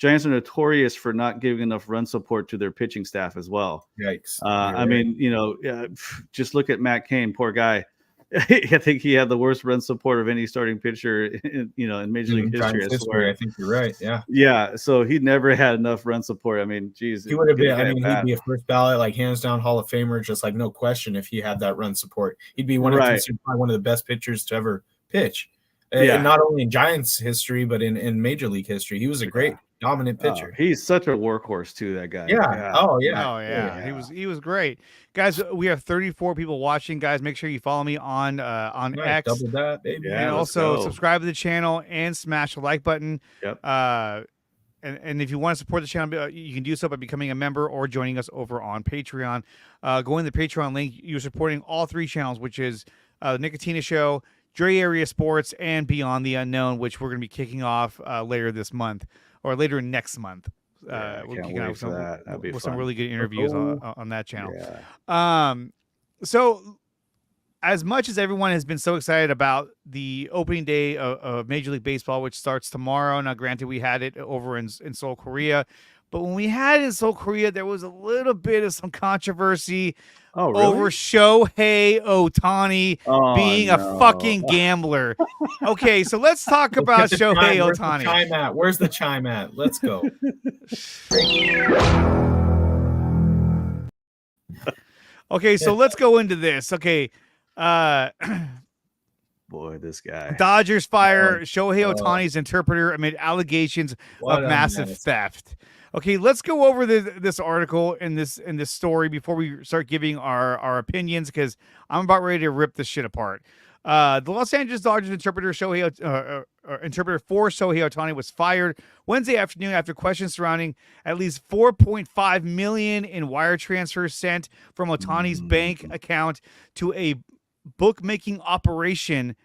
notorious for not giving enough run support to their pitching staff as well. Yikes. I mean, just look at Matt Cain, poor guy. I think he had the worst run support of any starting pitcher in Major League history. I think you're right. Yeah. Yeah. So he never had enough run support. I mean, geez. He would have been, he'd be a first ballot, like hands down Hall of Famer, just like no question if he had that run support. He'd be one of the best pitchers to ever pitch. And not only in Giants history, but in Major League history. He was a great dominant pitcher. He's such a workhorse too. That guy. Yeah. Oh yeah. Oh yeah. He was great, guys. We have 34 people watching. Guys, make sure you follow me on X. Double that, baby. And also subscribe to the channel and smash the like button. Yep. And if you want to support the channel, you can do so by becoming a member or joining us over on Patreon. Going to the Patreon link, you're supporting all 3 channels, which is the Nicotina Show, Dre Area Sports, and Beyond the Unknown, which we're going to be kicking off later this month or later next month. We're kicking off with some really good interviews on that channel. Yeah. So as much as everyone has been so excited about the opening day of Major League Baseball, which starts tomorrow. Now, granted, we had it over in Seoul, Korea. But when we had it in Seoul, Korea, there was a little bit of some controversy over Shohei Ohtani being a fucking gambler. Okay, so let's talk about Shohei Ohtani. Where's the chime at? Let's go. Okay, so let's go into this. Okay. Boy, this guy. Dodgers fire Shohei Ohtani's interpreter amid allegations of massive theft. Okay, let's go over this article and this story before we start giving our opinions, because I'm about ready to rip this shit apart. The Los Angeles Dodgers interpreter for Shohei Ohtani was fired Wednesday afternoon after questions surrounding at least $4.5 million in wire transfers sent from Ohtani's bank account to a bookmaking operation,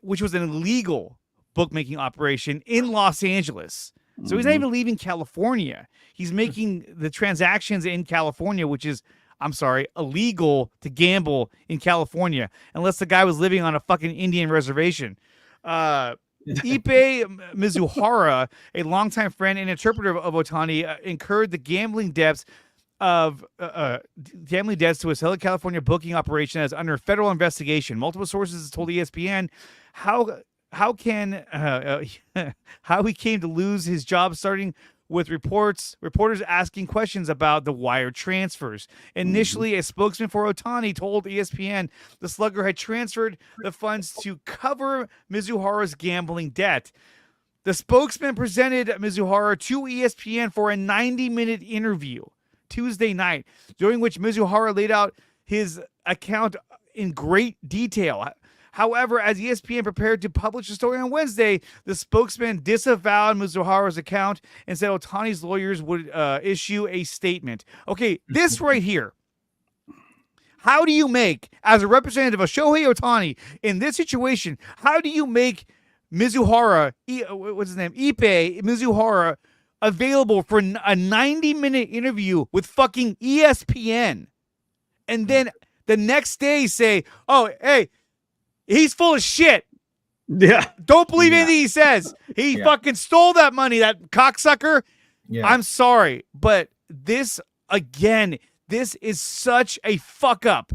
which was an illegal bookmaking operation in Los Angeles. So he's not even leaving California. He's making the transactions in California, which is, I'm sorry, illegal to gamble in California, unless the guy was living on a fucking Indian reservation. Ipe Mizuhara, a longtime friend and interpreter of Ohtani, incurred the gambling debts to his Southern California booking operation as under federal investigation. Multiple sources told ESPN how he came to lose his job, starting with reporters asking questions about the wire transfers. Initially, a spokesman for Ohtani told ESPN the slugger had transferred the funds to cover Mizuhara's gambling debt. The spokesman presented Mizuhara to ESPN for a 90-minute interview Tuesday night, during which Mizuhara laid out his account in great detail. However, as ESPN prepared to publish the story on Wednesday, the spokesman disavowed Mizuhara's account and said Ohtani's lawyers would issue a statement. Okay, this right here. How do you make, as a representative of Shohei Ohtani in this situation, how do you make Mizuhara, what's his name, Ipe Mizuhara, available for a 90-minute interview with fucking ESPN, and then the next day say, oh, hey, he's full of shit. Yeah. Don't believe anything he says. He fucking stole that money, that cocksucker. Yeah. I'm sorry, but this is such a fuck up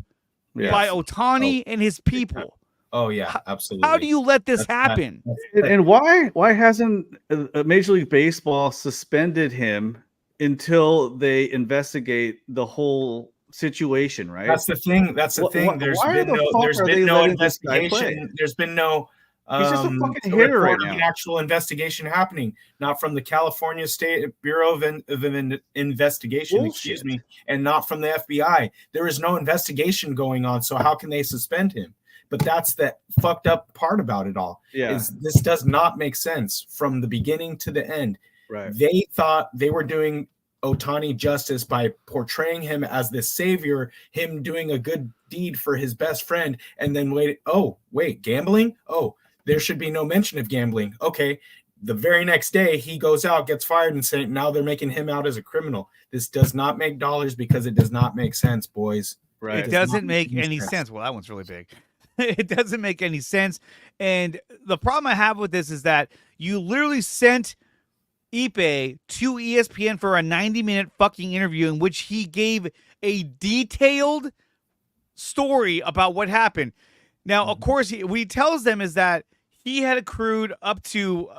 by Ohtani and his people. Oh yeah, absolutely. How do you let this happen? And why hasn't Major League Baseball suspended him until they investigate the whole situation? Right. That's the thing. There's been no investigation. There's been no. He's just a fucking hitter right now. An actual investigation happening, not from the California State Bureau of Investigation, excuse me, and not from the FBI. There is no investigation going on, so how can they suspend him? But that's the fucked up part about it all. Yeah. Is this does not make sense from the beginning to the end. Right. They thought they were doing Ohtani justice by portraying him as the savior, him doing a good deed for his best friend, and then wait, gambling? Oh, there should be no mention of gambling. Okay. The very next day he goes out, gets fired, and saying now they're making him out as a criminal. This does not make dollars because it does not make sense, boys. Right. It doesn't make any sense. Well, that one's really big. It doesn't make any sense. And the problem I have with this is that you literally sent Ipe to ESPN for a 90-minute fucking interview in which he gave a detailed story about what happened. Now, of course, what he tells them is that he had accrued up to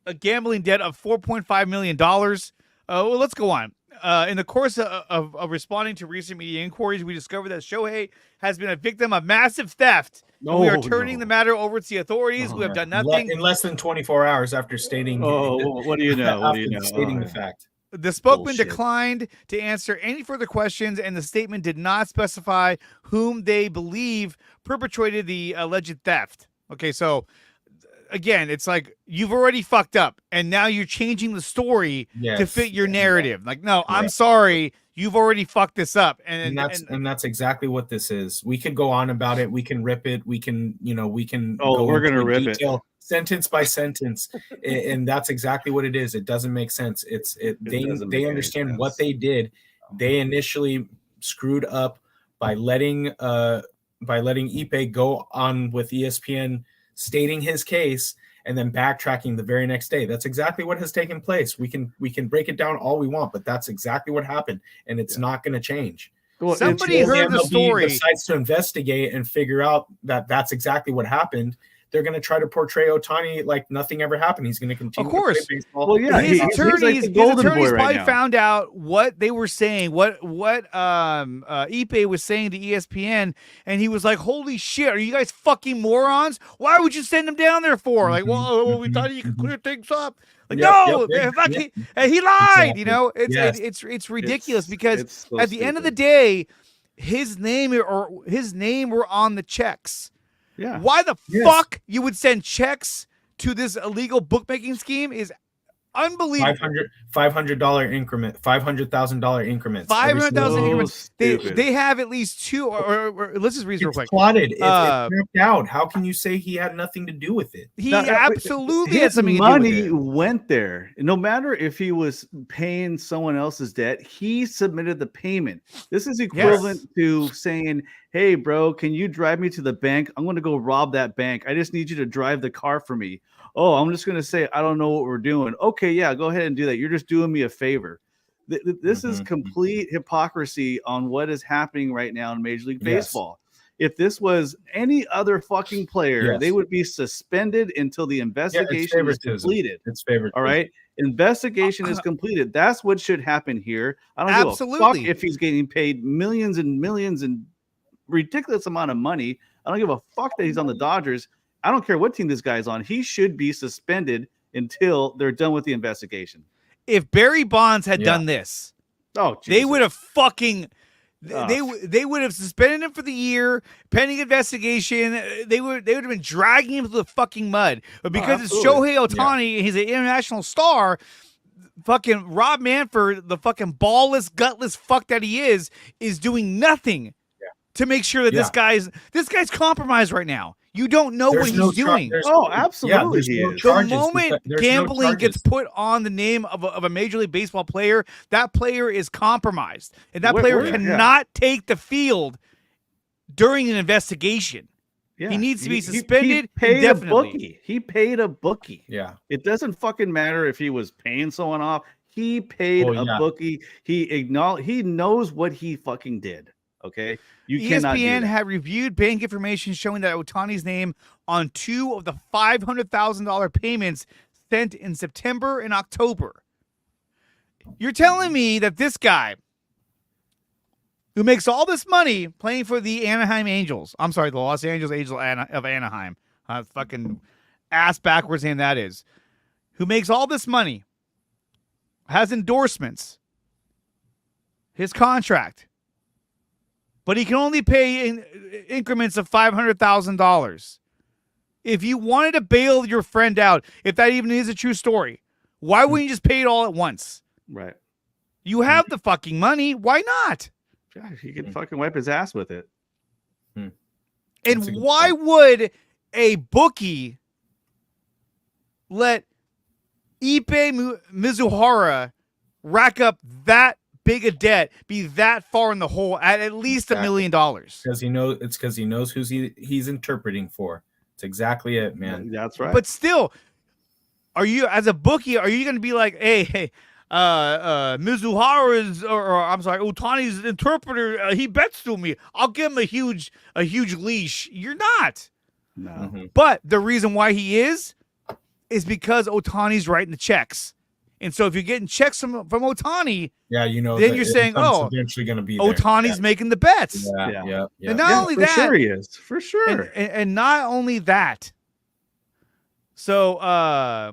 a gambling debt of $4.5 million. Well, let's go on. In the course of responding to recent media inquiries, we discovered that Shohei has been a victim of massive theft. No, we are turning the matter over to the authorities who have done nothing. In less than 24 hours after stating. What do you know? What do you know? Stating the fact. The spokesman Bullshit. declined to answer any further questions, and the statement did not specify whom they believe perpetrated the alleged theft. Okay, so again, it's like you've already fucked up, and now you're changing the story to fit your narrative. Like, no, I'm sorry, you've already fucked this up, and that's exactly what this is. We could go on about it. We can rip it. We can, Oh, we're gonna rip it sentence by sentence, and that's exactly what it is. It doesn't make sense. They understand what they did. They initially screwed up by letting Ipe go on with ESPN stating his case and then backtracking the very next day. That's exactly what has taken place. We can break it down all we want, but that's exactly what happened, and it's not going to change. Well, somebody heard the story. Decides to investigate and figure out that that's exactly what happened. They're going to try to portray Ohtani like nothing ever happened. He's going to continue. Of course. To play baseball. Well, yeah, his attorneys probably found out what they were saying, what Ipe was saying to ESPN, and he was like, "Holy shit, are you guys fucking morons? Why would you send him down there for? Like, well, we thought you could clear things up." Like, he lied. Exactly. It's ridiculous because so at the end of the day, his name were on the checks. Yeah. Why the fuck you would send checks to this illegal bookmaking scheme is unbelievable. $500 increment, $500,000 increments. 500,000 increments. They have at least two. Or let's just read real quick. Plotted. It's mapped out. How can you say he had nothing to do with it? He absolutely had something to do with it. His money went there. No matter if he was paying someone else's debt, he submitted the payment. This is equivalent to saying, "Hey, bro, can you drive me to the bank? I'm going to go rob that bank. I just need you to drive the car for me." "Oh, I'm just going to say, I don't know what we're doing." "Okay, yeah, go ahead and do that. You're just doing me a favor." This is complete hypocrisy on what is happening right now in Major League Baseball. If this was any other fucking player, they would be suspended until the investigation is completed. It's favoritism. All right? Investigation is completed. That's what should happen here. I don't give a fuck if he's getting paid millions and millions and ridiculous amount of money. I don't give a fuck that he's on the Dodgers. I don't care what team this guy's on. He should be suspended until they're done with the investigation. If Barry Bonds had done this, they would have fucking they would have suspended him for the year pending investigation. They would have been dragging him to the fucking mud. But because it's Shohei Ohtani, he's an international star. Fucking Rob Manfred, the fucking ballless, gutless fuck that he is doing nothing to make sure that this guy's compromised right now. You don't know what he's doing. Absolutely. The moment gambling gets put on the name of a Major League Baseball player, that player is compromised. And that player cannot take the field during an investigation. Yeah. He needs to be suspended indefinitely. He paid a bookie. Yeah. It doesn't fucking matter if he was paying someone off. He paid a bookie. He knows what he fucking did. Okay. ESPN had reviewed bank information showing that Ohtani's name on two of the $500,000 payments sent in September and October. You're telling me that this guy who makes all this money playing for the Anaheim Angels, I'm sorry, the Los Angeles Angels of Anaheim, fucking ass backwards name that is, who makes all this money, has endorsements, his contract, but he can only pay in increments of $500,000. If you wanted to bail your friend out, if that even is a true story, why wouldn't you just pay it all at once? Right. You have the fucking money. Why not? Gosh, he could fucking wipe his ass with it. And why would a bookie let Ipe Mizuhara rack up that big a debt, be that far in the hole at least $1 million? Because he knows who he's interpreting for. It's exactly it, man. That's right. But still, are you, as a bookie, are you going to be like, hey, Mizuhara's, or I'm sorry, Ohtani's interpreter, he bets to me, I'll give him a huge leash? You're not. No. But the reason why he is because Ohtani's writing the checks. And so if you're getting checks from Ohtani, then you're saying, eventually going to be Ohtani's making the bets. Yeah. And not only for that, sure he is. For sure. And not only that. So a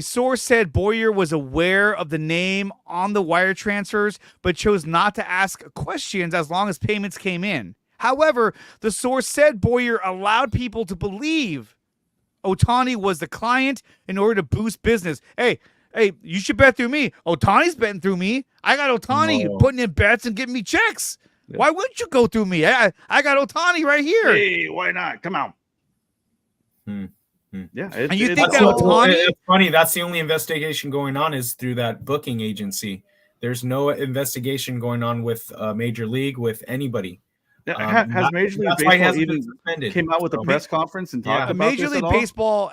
source said Boyer was aware of the name on the wire transfers, but chose not to ask questions as long as payments came in. However, the source said Boyer allowed people to believe Ohtani was the client in order to boost business. Hey, you should bet through me. Ohtani's betting through me. I got Ohtani putting in bets and getting me checks. Yeah. Why wouldn't you go through me? I got Ohtani right here. Hey, why not? Come on. Yeah, and you think that Ohtani? It's funny. That's the only investigation going on is through that booking agency. There's no investigation going on with Major League, with anybody. Has Major League Baseball even came out with a press conference and talked about Major this League at all? Baseball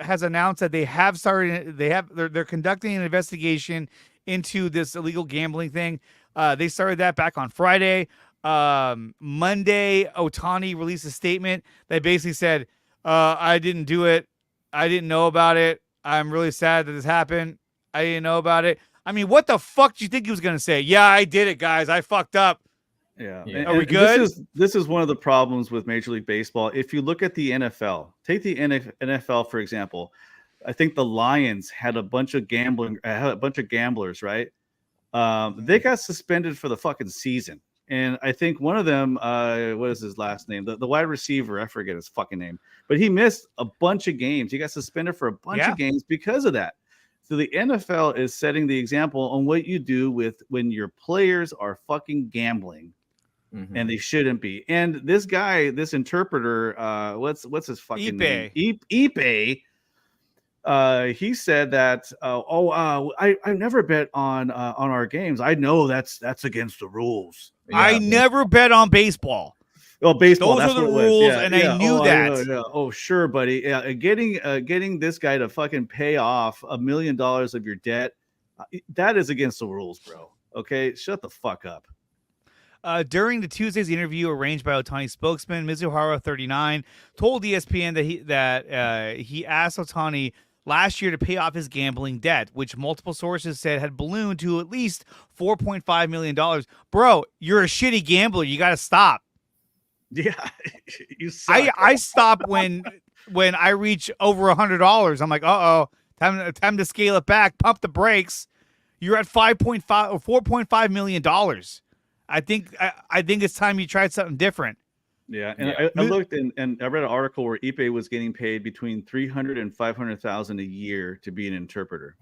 has announced that they have started. They're conducting an investigation into this illegal gambling thing. They started that back on Friday. Monday, Ohtani released a statement that basically said, I didn't do it. I didn't know about it. I'm really sad that this happened. I didn't know about it. I mean, what the fuck do you think he was going to say? Yeah, I did it, guys. I fucked up. Yeah. Are we good? This is one of the problems with Major League Baseball. If you look at the NFL, take the NFL, for example. I think the Lions had a bunch of gamblers, right? They got suspended for the fucking season. And I think one of them, what is his last name? The wide receiver, I forget his fucking name, but he missed a bunch of games. He got suspended for a bunch of games because of that. So the NFL is setting the example on what you do with when your players are fucking gambling, and they shouldn't be. And this guy, this interpreter, what's his fucking name? Ipe. He said that I never bet on our games. I know that's against the ruls. I never bet on baseball. Oh, baseball. Those that's are the what it was. rules, and I knew that. Oh, sure, buddy. Yeah, getting this guy to fucking pay off $1 million of your debt, that is against the rules, bro. Okay, shut the fuck up. During the Tuesday's interview arranged by Ohtani's spokesman, Mizuhara 39 told ESPN that he asked Ohtani last year to pay off his gambling debt, which multiple sources said had ballooned to at least $4.5 million. Bro, you're a shitty gambler. You got to stop. Yeah, you suck. I stop when I reach over $100. I'm like, time to scale it back. Pump the brakes. You're at 5.5 or $4.5 million. I think it's time you tried something different. Yeah, and I looked and I read an article where Ipe was getting paid between $300,000 and $500,000 a year to be an interpreter.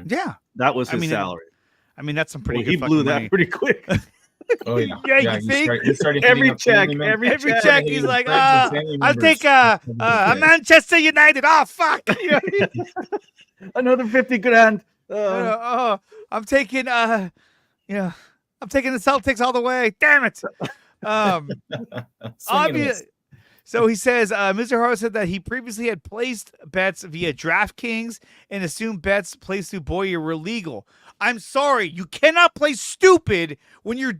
Yeah, that was his salary. I mean, that's some pretty. He blew that pretty quick. Oh yeah, you think every check, he's like, I'll take a Manchester United. Oh fuck, another 50 grand. I'm taking I'm taking the Celtics all the way. Damn it. Obvious. So he says, Mr. Hart said that he previously had placed bets via DraftKings and assumed bets placed through Boyer were legal. I'm sorry, you cannot play stupid when you're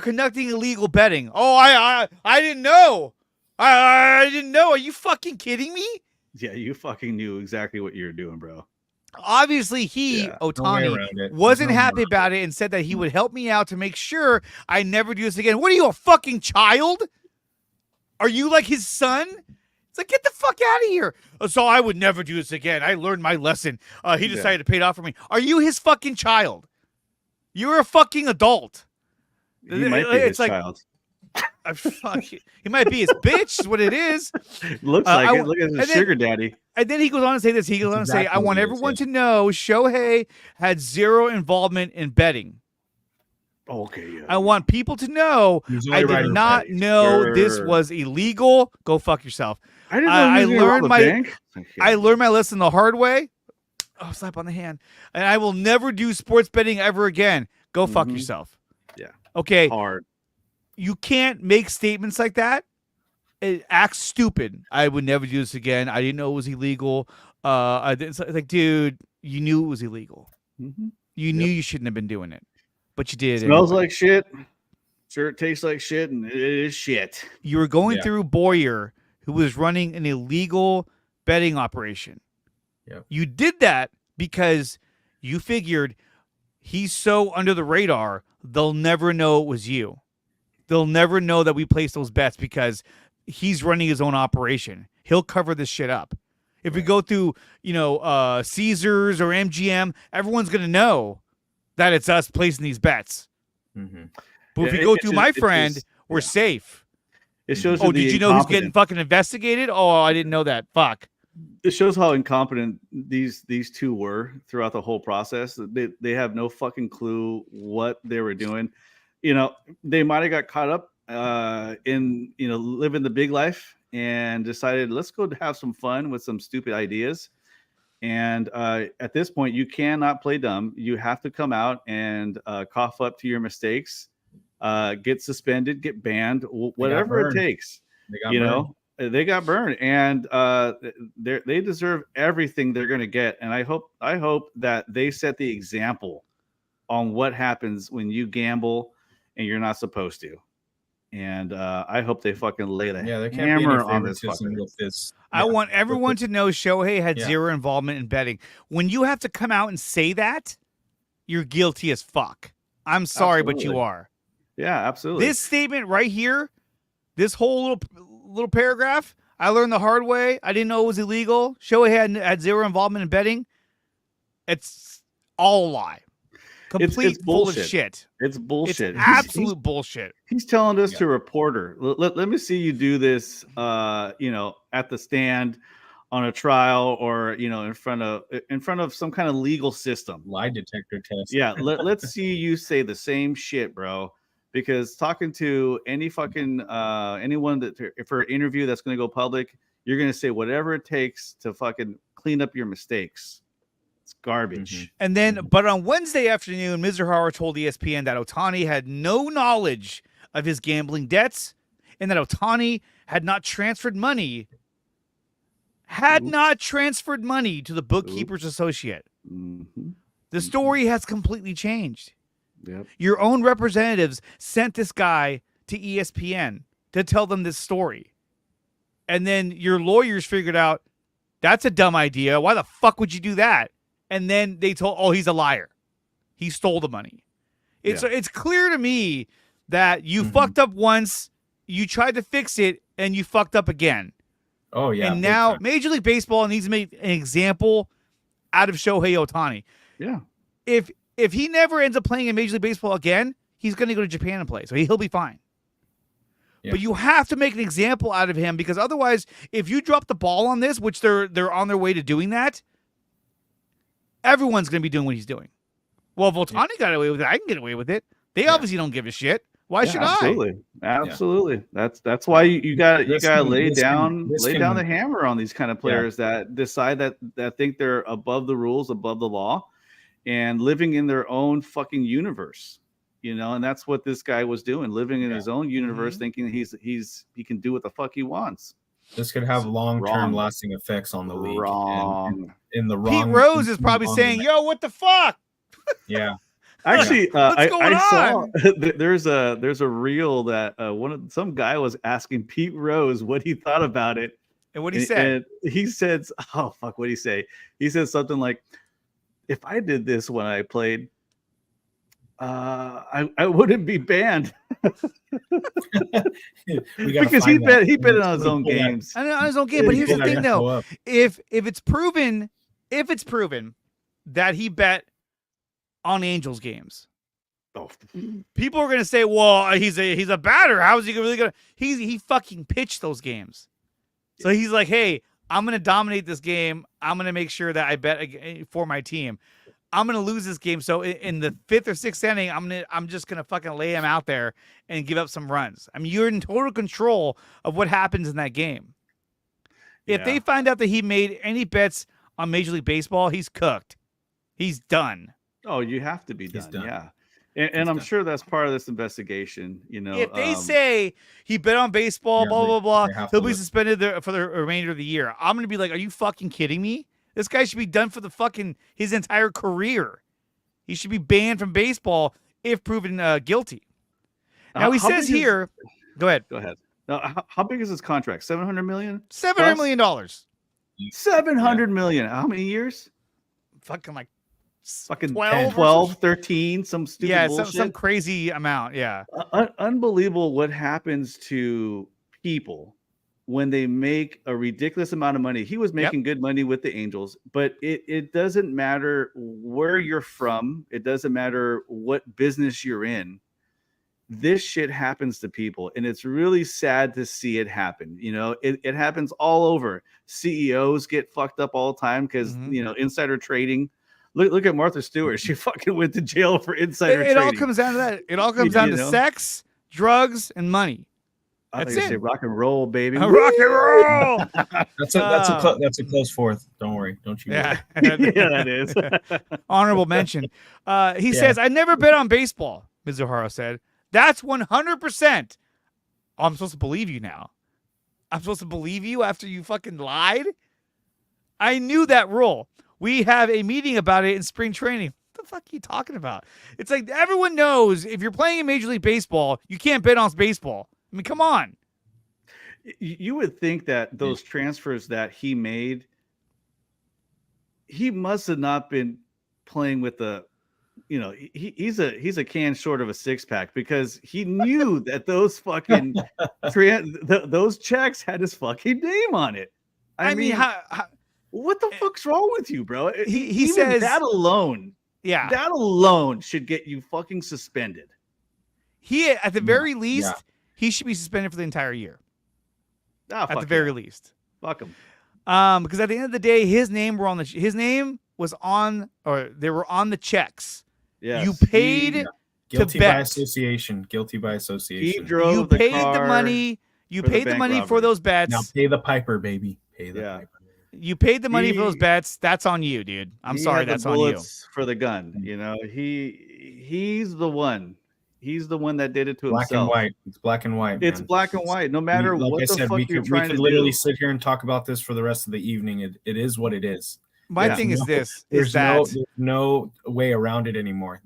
conducting illegal betting. Oh, I didn't know. I didn't know. Are you fucking kidding me? Yeah, you fucking knew exactly what you were doing, bro. Obviously, Ohtani, wasn't happy about it and said that he would help me out to make sure I never do this again. What are you, a fucking child? Are you like his son? It's like, get the fuck out of here. So I would never do this again. I learned my lesson. He decided to pay it off for me. Are you his fucking child? You're a fucking adult. He might be his child. He might be his bitch, is what it is. Looks like it. Look at his sugar daddy. And then he goes on to say this. He goes on to say, I want everyone to know Shohei had zero involvement in betting. Okay, yeah. I want people to know I did not know this was illegal. Go fuck yourself. I didn't know I learned my lesson the hard way. Oh, slap on the hand. And I will never do sports betting ever again. Go fuck yourself. Yeah. Okay. Hard. You can't make statements like that. It acts stupid. I would never do this again. I didn't know it was illegal. It's like, dude, you knew it was illegal. You knew you shouldn't have been doing it, but you did. Smells like shit. Sure, it tastes like shit, and it is shit. You were going through Boyer, who was running an illegal betting operation. Yep. You did that because you figured he's so under the radar, they'll never know it was you. They'll never know that we placed those bets because he's running his own operation. He'll cover this shit up. If we go through, Caesars or MGM, everyone's going to know that it's us placing these bets. Mm-hmm. But if we go through my friend, we're safe. It shows. Oh, did you know who's getting fucking investigated? Oh, I didn't know that. Fuck. It shows how incompetent these two were throughout the whole process. They have no fucking clue what they were doing. They might have got caught up in living the big life and decided, let's go have some fun with some stupid ideas. And at this point, you cannot play dumb. You have to come out and cough up to your mistakes, get suspended, get banned, whatever it takes. They got burned, and they deserve everything they're going to get. And I hope that they set the example on what happens when you gamble and you're not supposed to. And I hope they fucking lay the hammer on this fucker. I want everyone to know Shohei had zero involvement in betting. When you have to come out and say that, you're guilty as fuck. I'm sorry, but you are. Yeah, absolutely. This statement right here, this whole little paragraph, I learned the hard way. I didn't know it was illegal. Shohei had zero involvement in betting. It's all a lie. Complete it's full of bullshit. shit. It's bullshit. It's absolute bullshit. He's telling us to a reporter, let me see you do this, at the stand on a trial or, in front of some kind of legal system. Lie detector test. Yeah. Let's see you say the same shit, bro. Because talking to any fucking anyone for an interview that's going to go public, you're going to say whatever it takes to fucking clean up your mistakes. It's garbage. Mm-hmm. And then, but on Wednesday afternoon, Mizuhara told ESPN that Ohtani had no knowledge of his gambling debts and that Ohtani had not transferred money to the bookkeeper's associate. Mm-hmm. The story has completely changed. Yep. Your own representatives sent this guy to ESPN to tell them this story. And then your lawyers figured out that's a dumb idea. Why the fuck would you do that? And then they told, he's a liar. He stole the money. It's clear to me that you fucked up once, you tried to fix it, and you fucked up again. Oh, yeah. And now Major League Baseball needs to make an example out of Shohei Ohtani. Yeah. If he never ends up playing in Major League Baseball again, he's going to go to Japan and play. So he'll be fine. Yeah. But you have to make an example out of him because otherwise, if you drop the ball on this, which they're on their way to doing that, everyone's going to be doing what he's doing. Well, if Ohtani got away with it, I can get away with it. They obviously don't give a shit. Why should I? Absolutely. That's why you got to lay down the hammer on these kind of players that decide that think they're above the rules, above the law, and living in their own fucking universe. And that's what this guy was doing, living in his own universe, thinking he can do what the fuck he wants. This could have long-term lasting effects on the league. Wrong. In the wrong. Pete Rose is probably saying, "Yo, what the fuck?" Yeah. Actually, I saw there's a reel that some guy was asking Pete Rose what he thought about it, and what he said. And he said, "Oh fuck, what did he say?" He said something like, "If I did this when I played, I wouldn't be banned." Because he bet it on his own games. I know, on his own game, but here's the thing, though: if it's proven that he bet on Angels games, people are going to say, "Well, he's a batter. How is he really going to?" He fucking pitched those games, so he's like, "Hey, I'm going to dominate this game. I'm going to make sure that I bet for my team. I'm going to lose this game. So in the 5th or 6th inning, I'm just going to fucking lay him out there and give up some runs." I mean, you're in total control of what happens in that game. If they find out that he made any bets on Major League Baseball, he's cooked. He's done. Oh, you have to be done. Yeah. And I'm sure that's part of this investigation. If they say he bet on baseball, blah, blah, blah, he'll be suspended for the remainder of the year. I'm going to be like, are you fucking kidding me? This guy should be done for his entire career. He should be banned from baseball if proven guilty. Now he says here, go ahead. Now, how big is his contract? $700 million? $700 million. 700 million. How many years? Fucking like Fucking 12, 13, some stupid bullshit. some crazy amount. Yeah. Unbelievable what happens to people when they make a ridiculous amount of money. He was making good money with the Angels, but it doesn't matter where you're from. It doesn't matter what business you're in. This shit happens to people, and it's really sad to see it happen. You know, it happens all over. CEOs get fucked up all the time because, you know, insider trading. Look at Martha Stewart. She fucking went to jail for insider trading. It all comes down to that. It all comes down to sex, drugs, and money. That's it. Say rock and roll, baby. Rock and roll. That's a close fourth. Don't worry. Don't you? Yeah, that is. Honorable mention. He says, "I never bet on baseball." Mizuhara said, "That's 100%." Oh, I'm supposed to believe you now. I'm supposed to believe you after you fucking lied. I knew that rule. We have a meeting about it in spring training. What the fuck are you talking about? It's like everyone knows if you're playing in Major League Baseball, you can't bet on baseball. I mean, come on. You would think that those transfers that he made, he must have not been playing with the, you know, he's a can short of a six pack because he knew that those fucking those checks had his fucking name on it. I mean how what the fuck's wrong with you, bro? He says that alone, that alone should get you fucking suspended. He, at the very least, he should be suspended for the entire year. At the very least, fuck him. Because at the end of the day, his name was on, or they were on the checks. Yes. You paid guilty to bet. by association. Guilty by association. He drove you the paid car the money. You paid the money for those bets. Now pay the piper, baby. Pay the piper. You paid the money for those bets. That's on you, dude. I'm sorry, that's on you. For the gun, you know, he's the one. He's the one that did it to himself. Black and white. It's black and white. It's black and white. No matter what the fuck you're trying to do. We could literally sit here and talk about this for the rest of the evening. It is what it is. My thing is this: there's no way around it anymore.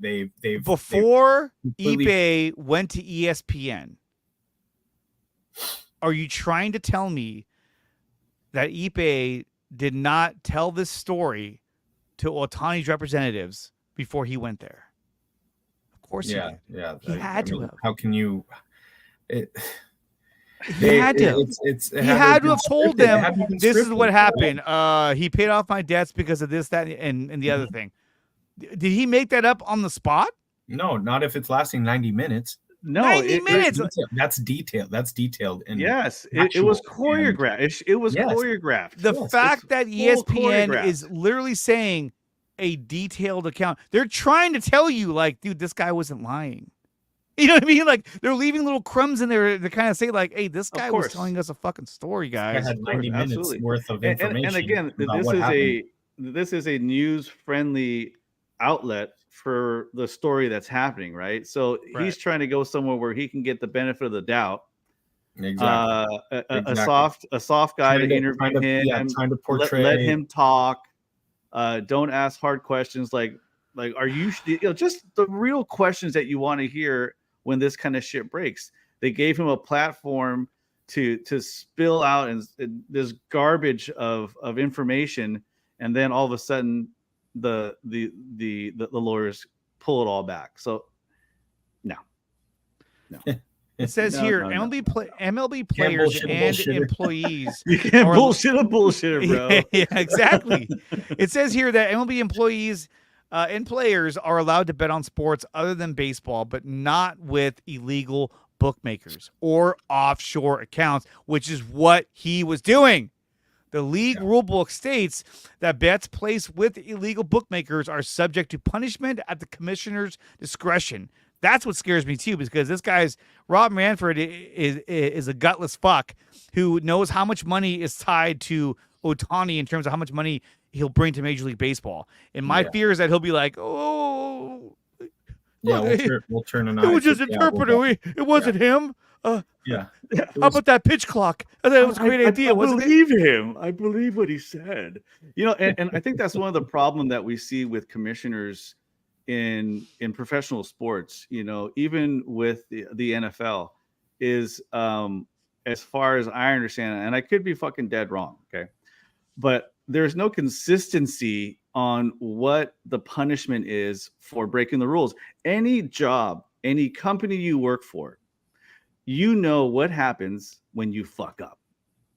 Before Ipe went to ESPN, are you trying to tell me that Ipe did not tell this story to Ohtani's representatives before he went there? Of course he did. Yeah. He had to have. How can you? He had to. He had to have told them this is what happened. He paid off my debts because of this, that, and the other thing. Did he make that up on the spot? No, not if it's lasting 90 minutes. No, 90 minutes. That's detailed. That's detailed. And yes, it was choreographed. It was choreographed. The fact that ESPN is literally saying a detailed account, they're trying to tell you, like, dude, this guy wasn't lying. You know what I mean? Like, they're leaving little crumbs in there to kind of say, like, hey, this guy was telling us a fucking story, guys. I had 90 minutes worth of information. And again, this is a news-friendly outlet for the story that's happening, right? So he's trying to go somewhere where he can get the benefit of the doubt. Exactly. A soft guy to interview him. Trying to portray. Let him talk. Don't ask hard questions like are you know, just the real questions that you want to hear when this kind of shit breaks. They gave him a platform to spill out and this garbage of information, and then all of a sudden the lawyers pull it all back. So no. It says here MLB players and employees. You can't bullshit a bullshitter, bro. Yeah, exactly. It says here that MLB employees and players are allowed to bet on sports other than baseball, but not with illegal bookmakers or offshore accounts, which is what he was doing. The league rulebook states that bets placed with illegal bookmakers are subject to punishment at the commissioner's discretion. That's what scares me too, because this guy's Rob Manfred is a gutless fuck who knows how much money is tied to Ohtani in terms of how much money he'll bring to Major League Baseball. And my fear is that he'll be like, we'll turn an eye. It was just interpreter. It wasn't him. How about that pitch clock? I thought it was a great idea. I believe him. I believe what he said. You know, and I think that's one of the problems that we see with commissioners in professional sports. You know, even with the NFL, is as far as I understand, and I could be fucking dead wrong. Okay, but there's no consistency on what the punishment is for breaking the rules. Any job, any company you work for, you know what happens when you fuck up.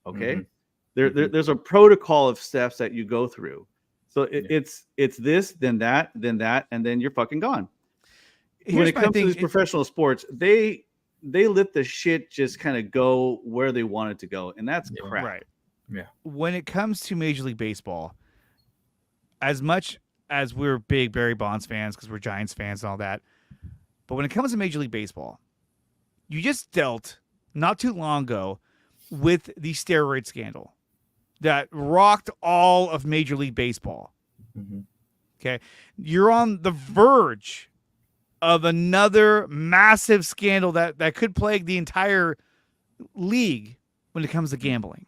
Okay. There's a protocol of steps that you go through. So it's this, then that, and then you're fucking gone. When it comes to these professional sports, they let the shit just kind of go where they want it to go, and that's crap. Right. Yeah. When it comes to Major League Baseball, as much as we're big Barry Bonds fans because we're Giants fans and all that, but when it comes to Major League Baseball, you just dealt not too long ago with the steroid scandal that rocked all of Major League Baseball. Okay. You're on the verge of another massive scandal that could plague the entire league when it comes to gambling.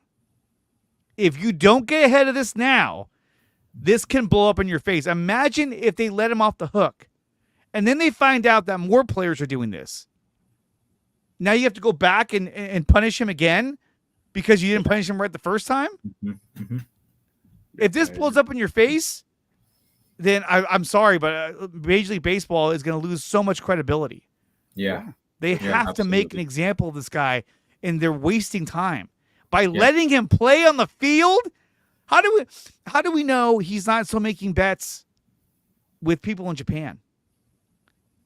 If you don't get ahead of this now, this can blow up in your face. Imagine if they let him off the hook and then they find out that more players are doing this. Now you have to go back and punish him again because you didn't punish him right the first time. If this blows up in your face, then I'm sorry, but Major League Baseball is going to lose so much credibility. Yeah. They have to make an example of this guy, and they're wasting time by letting him play on the field. How do we know he's not still making bets with people in Japan?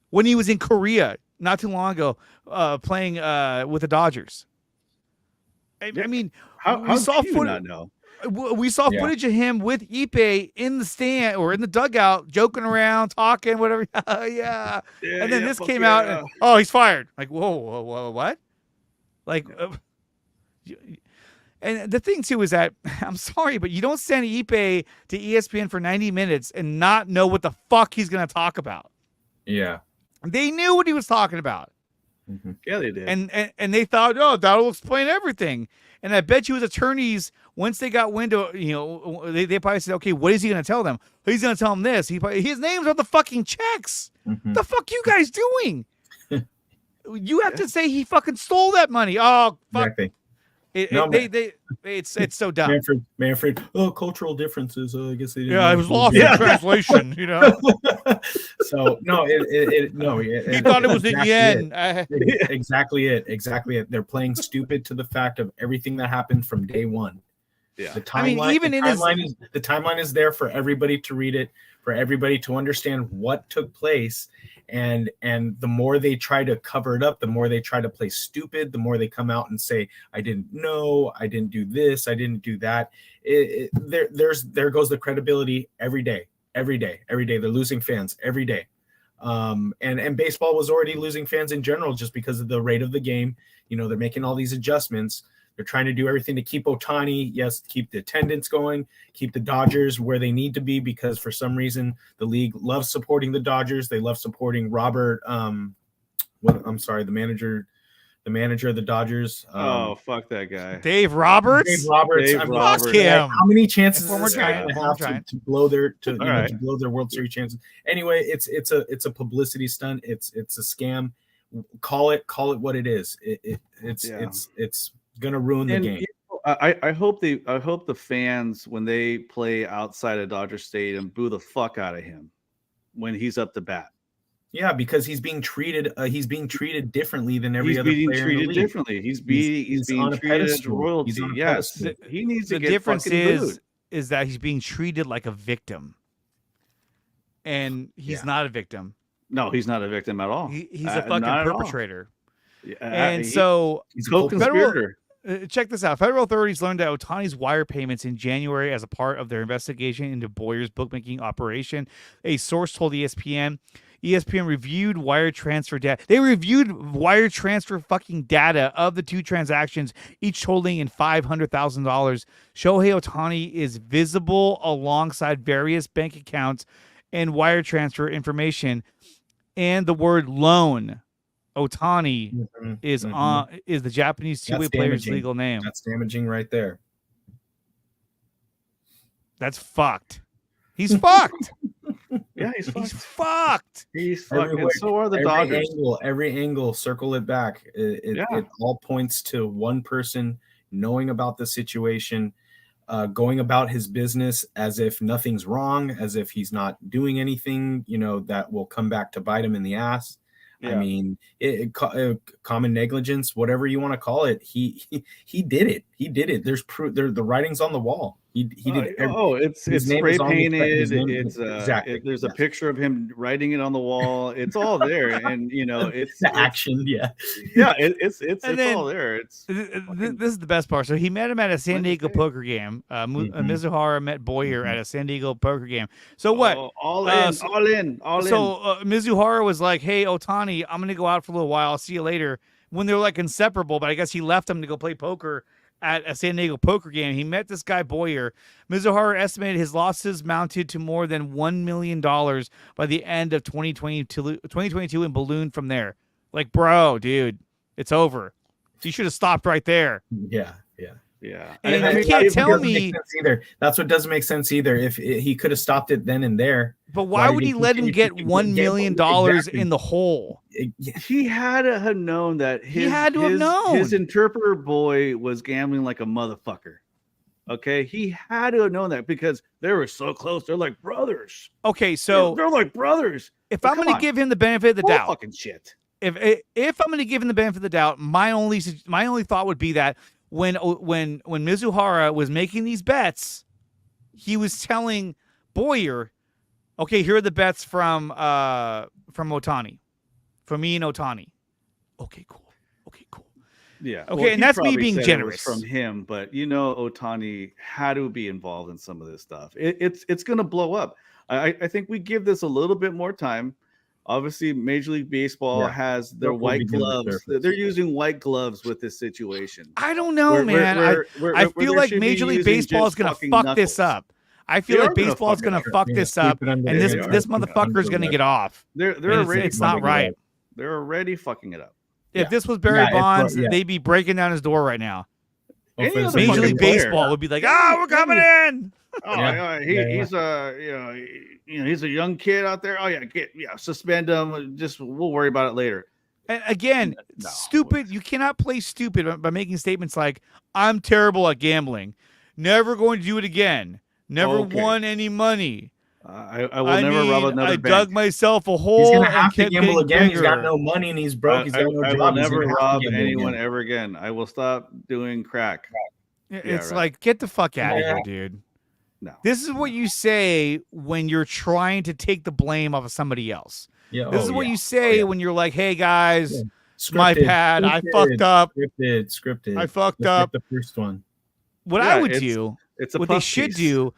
When he was in Korea not too long ago, playing with the Dodgers. I mean, how do you not know? We saw footage of him with Ippei in the stand or in the dugout, joking around, talking, whatever. And then this came out, and, he's fired. Like, whoa, what? Like, and the thing too is that I'm sorry, but you don't send Ippei to ESPN for 90 minutes and not know what the fuck he's going to talk about. Yeah, they knew what he was talking about. Yeah, they did. And they thought, that'll explain everything. And I bet you his attorneys, once they got wind of, they probably said, okay, what is he going to tell them? He's going to tell them this. His name's on the fucking checks. The fuck you guys doing? You have to say he fucking stole that money. Oh, fuck. Exactly. It's so dumb. Manfred. Cultural differences. I guess they didn't. Yeah, it was lost in translation. So no, he thought it was in yen. Exactly it. They're playing stupid to the fact of everything that happened from day one. Yeah, the timeline. The timeline is there for everybody to read it, for everybody to understand what took place. And the more they try to cover it up, the more they try to play stupid, the more they come out and say, I didn't know, I didn't do this, I didn't do that. There goes the credibility every day. They're losing fans every day. And baseball was already losing fans in general just because of the rate of the game. They're making all these adjustments. They're trying to do everything to keep Ohtani, keep the attendance going, keep the Dodgers where they need to be, because for some reason the league loves supporting the Dodgers. They love supporting Robert. The manager of the Dodgers. Fuck that guy. Dave Roberts. Fuck him. How many chances former is this guy Giant, gonna have to blow their blow their World Series chances? Anyway, it's a publicity stunt. It's a scam. Call it what it is. It's gonna ruin the game. I hope the fans, when they play outside of Dodger Stadium, boo the fuck out of him when he's up to bat. Yeah, because he's being treated differently than every other player. He's being treated differently. He's being treated as royalty. Yes, he needs to get difference fucking booed. is that he's being treated like a victim, and he's not a victim. No, he's not a victim at all. He's a fucking perpetrator. And he's a co-conspirator. Check this out. Federal authorities learned that Ohtani's wire payments in January as a part of their investigation into Boyer's bookmaking operation. A source told ESPN. ESPN reviewed wire transfer data. They reviewed wire transfer fucking data of the two transactions, each totaling in $500,000. Shohei Ohtani is visible alongside various bank accounts and wire transfer information, and the word loan. Ohtani is the Japanese two-way player's legal name. That's damaging right there. That's fucked. He's fucked. Yeah, he's fucked. He's fucked. And so are the Dodgers. Every angle, circle it back. It all points to one person knowing about the situation. going about his business as if nothing's wrong, as if he's not doing anything, that will come back to bite him in the ass. Yeah. I mean, common negligence, whatever you want to call it. He did it. He did it. There's proof. The writing's on the wall. He did. It's spray painted. Exactly. There's a picture of him writing it on the wall. It's all there, and it's the action. It's all there. This is the best part. So he met him at a San Diego poker game. Mizuhara met Boyer at a San Diego poker game. So what? All in. So Mizuhara was like, "Hey, Ohtani, I'm gonna go out for a little while. I'll see you later." When they're like inseparable, but I guess he left him to go play poker at a San Diego poker game. He met this guy Boyer. Mizuhara estimated his losses mounted to more than $1 million by the end of 2022 and ballooned from there. Like, bro, dude, it's over. You should have stopped right there. Yeah. And you can't tell me either. That's what doesn't make sense either. If he could have stopped it then and there. But why would he let him get $1 million in the hole? He had to have known that his interpreter boy was gambling like a motherfucker. Okay, he had to have known that because they were so close. They're like brothers. Okay, so they're like brothers. If I'm going to give him the benefit of the doubt, fucking shit. If I'm going to give him the benefit of the doubt, my only thought would be that when Mizuhara was making these bets, he was telling Boyer, "Okay, here are the bets from Ohtani, from me and Ohtani." Okay, cool. Yeah. Okay, well, and that's me being generous from him, but Ohtani had to be involved in some of this stuff. It's going to blow up. I think we give this a little bit more time. Obviously, Major League Baseball has their white gloves. They're using white gloves with this situation. I don't know, man. I feel like Major League Baseball is going to fuck this up. I feel like baseball is going to fuck this up, and this motherfucker is going to get off. It's not right. They're already fucking it up. If this was Barry Bonds, they'd be breaking down his door right now. Major League Baseball would be like, we're coming in. He's a young kid out there. Suspend him. We'll worry about it later. And again, stupid. You cannot play stupid by making statements like, "I'm terrible at gambling. Never going to do it again. Never won any money. I will never rob another bank. I dug myself a hole." He's gonna have to gamble again. He's got no money and he's broke. He's got no job. I will never rob anyone ever again. I will stop doing crack. It's like, get the fuck out of here, dude. No. This is what you say when you're trying to take the blame off of somebody else. This is what you say when you're like, "Hey guys, my bad. I fucked up. Scripted. I fucked up." The first one. What I would do, what they should do.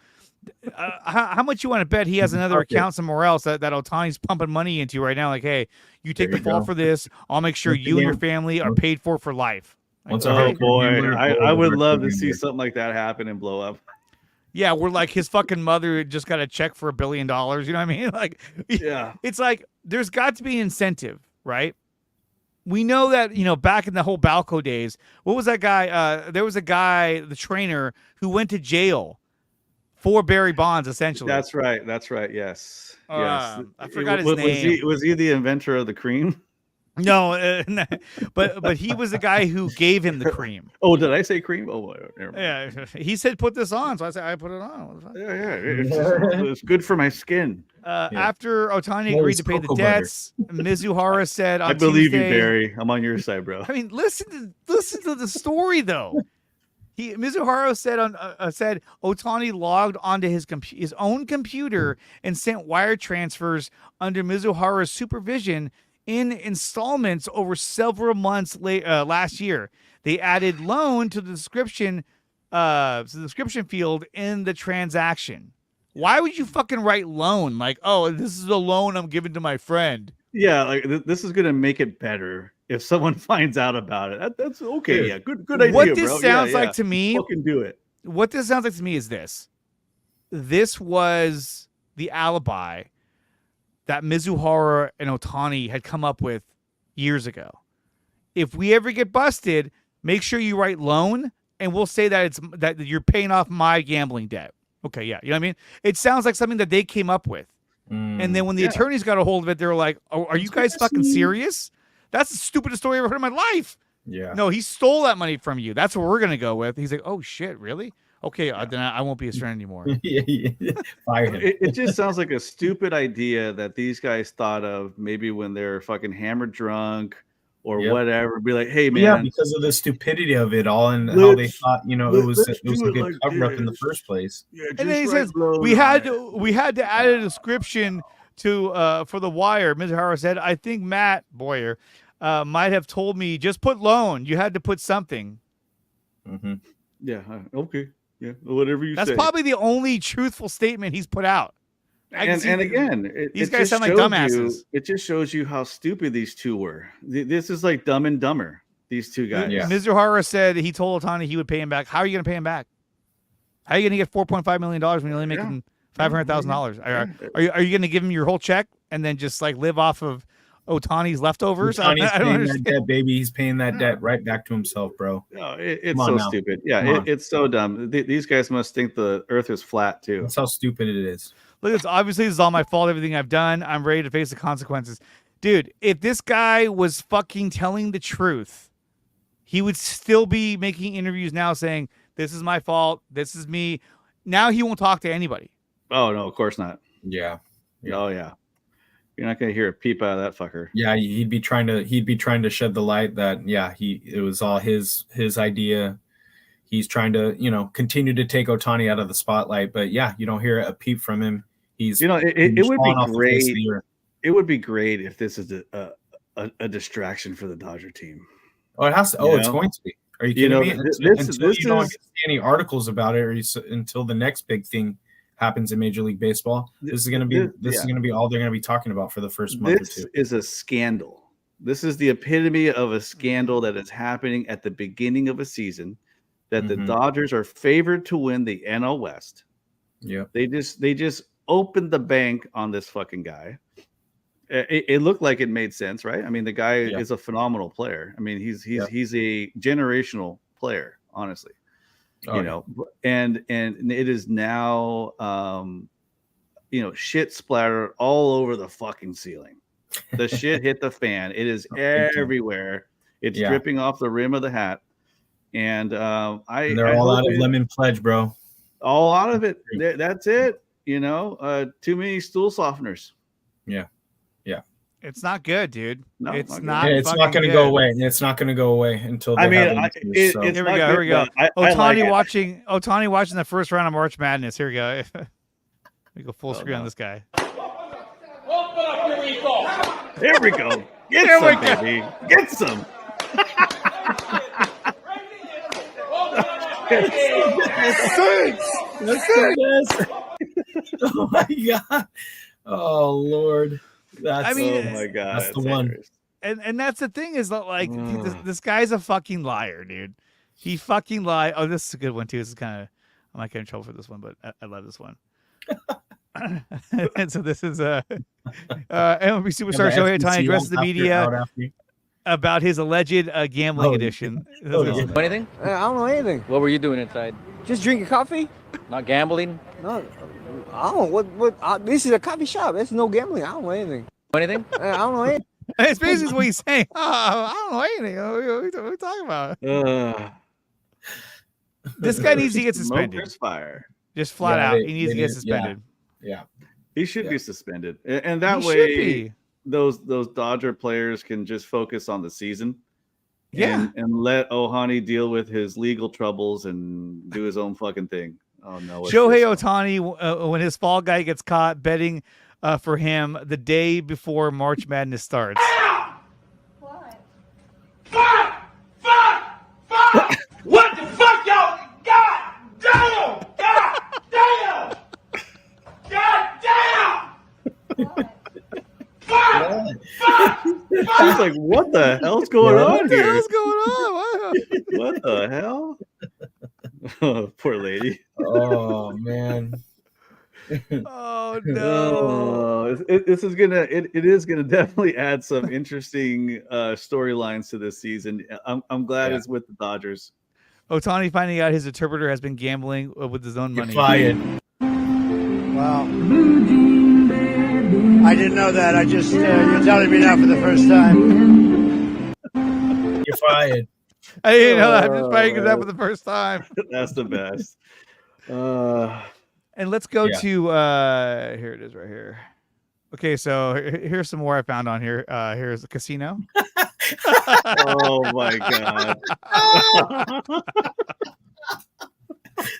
How much you want to bet he has another account somewhere else that Ohtani's pumping money into right now? Like, hey, you take the fall for this. I'll make sure you and your family are paid for life. Oh boy, I would love to see something like that happen and blow up. Yeah, we're like his fucking mother just got a check for $1 billion. You know what I mean? Like, it's like there's got to be an incentive, right? We know that, back in the whole Balco days, what was that guy? There was a guy, the trainer, who went to jail for Barry Bonds, essentially. That's right. Yes. Yes. I forgot his name. Was he the inventor of the cream? No, but he was the guy who gave him the cream. Oh, did I say cream? Oh, never mind. Yeah, he said put this on, so I said I put it on. It's good for my skin. After Ohtani agreed to pay the debts, Mizuhara said on I believe Tuesday, you, Barry. I'm on your side, bro. I mean, listen to the story though. Mizuhara said Ohtani logged onto his own computer and sent wire transfers under Mizuhara's supervision in installments over several months last year. They added loan to the description field in the transaction. Why would you fucking write loan? Like, oh, this is a loan I'm giving to my friend. Yeah, like this is gonna make it better if someone finds out about it. That's okay. Yeah, good idea. What this sounds like to me, fucking do it. What this sounds like to me is this. This was the alibi that Mizuhara and Ohtani had come up with years ago. If we ever get busted, make sure you write loan, and we'll say that you're paying off my gambling debt. Okay, yeah, you know what I mean? It sounds like something that they came up with. And then when the attorneys got a hold of it, they were like, "Oh, are you guys fucking serious? That's the stupidest story I've ever heard in my life." Yeah. No, he stole that money from you. That's what we're gonna go with. He's like, "Oh shit, really? Okay, then I won't be his friend anymore. Fire him. It just sounds like a stupid idea that these guys thought of maybe when they're fucking hammered drunk or whatever. Be like, hey, man. Yeah, because of the stupidity of it all and how they thought, it was a good cover-up in the first place. Yeah, and then he says, we had to add a description to for the Wire. Mizuhara said, I think Matt Boyer might have told me, just put loan. You had to put something. Mm-hmm. Yeah, okay. Yeah, whatever you say. That's probably the only truthful statement he's put out. And again, these guys sound like dumbasses. It just shows you how stupid these two were. This is like Dumb and Dumber, these two guys. Yeah. Mizuhara said he told Ohtani he would pay him back. How are you going to pay him back? How are you going to get $4.5 million when you're only making $500,000? Are you going to give him your whole check and then just like live off of Ohtani's leftovers? Ohtani's paying that debt, baby. He's paying that debt right back to himself, bro. No, it's so stupid. Yeah, it's so dumb. These guys must think the earth is flat, too. That's how stupid it is. Look, obviously this is all my fault, everything I've done. I'm ready to face the consequences. Dude, if this guy was fucking telling the truth, he would still be making interviews now saying, this is my fault, this is me. Now he won't talk to anybody. Oh, no, of course not. Yeah. Oh, yeah. You're not going to hear a peep out of that fucker. Yeah, he'd be trying to shed the light that, it was all his idea. He's trying to, continue to take Ohtani out of the spotlight. But, you don't hear a peep from him. He's, it would be great. It would be great if this is a distraction for the Dodger team. Oh, it has to. It's going to be. Are you kidding me? Until you don't see any articles about it, or until the next big thing happens in Major League Baseball, this is going to be all they're going to be talking about for the first month or two. This is a scandal. This is the epitome of a scandal that is happening at the beginning of a season. That the Dodgers are favored to win the NL West. Yeah, they just opened the bank on this fucking guy. It looked like it made sense, right? I mean, the guy is a phenomenal player. I mean, he's a generational player, honestly. And it is now shit splattered all over the fucking ceiling. The shit hit the fan. It is everywhere. It's dripping off the rim of the hat. And they're all out of lemon pledge, bro. All out of it. That's it. Too many stool softeners. Yeah. It's not good, dude. No, it's not. It's not going to go away. It's not going to go away until. Here we go. Ohtani watching the first round of March Madness. Here we go. We go full screen on this guy. There we go. Get some, baby. Get some. Oh my god. Oh Lord. Oh my god. That's the one. And that's the thing is that this guy's a fucking liar, dude. He fucking lied. Oh, this is a good one too. This is kind of I might get in trouble for this one, but I love this one. And so this is MLB superstar Shohei Ohtani addresses the media about his alleged gambling addiction. Anything? I don't know anything. What were you doing inside? Just drinking coffee. Not gambling? No, I don't. What? This is a coffee shop. There's no gambling. I don't know anything. Anything? I don't know anything. It's basically what he's saying. I don't know anything. What are we talking about? This guy needs to get suspended. Fire. Just flat out. He needs to get suspended. Yeah. He should be suspended. And that way those Dodger players can just focus on the season. Yeah. And let Ohtani deal with his legal troubles and do his own fucking thing. Oh no. Shohei Ohtani, when his fall guy gets caught betting for him the day before March Madness starts. What? Fuck! What the fuck, y'all? God damn! Fuck! She's like, what the hell's going on here? What's going on? What the hell? Oh, poor lady. Oh man. Oh no. This is gonna it is gonna definitely add some interesting storylines to this season. I'm glad it's with the Dodgers. Ohtani finding out his interpreter has been gambling with his own money. Fired. Wow. I didn't know that. I just you're telling me now for the first time. You're fired. I didn't know that. I'm just fighting that for the first time. That's the best. And let's go Yeah. to here it is right here. Okay, so here's some more I found on here. Here's the casino. Oh my god.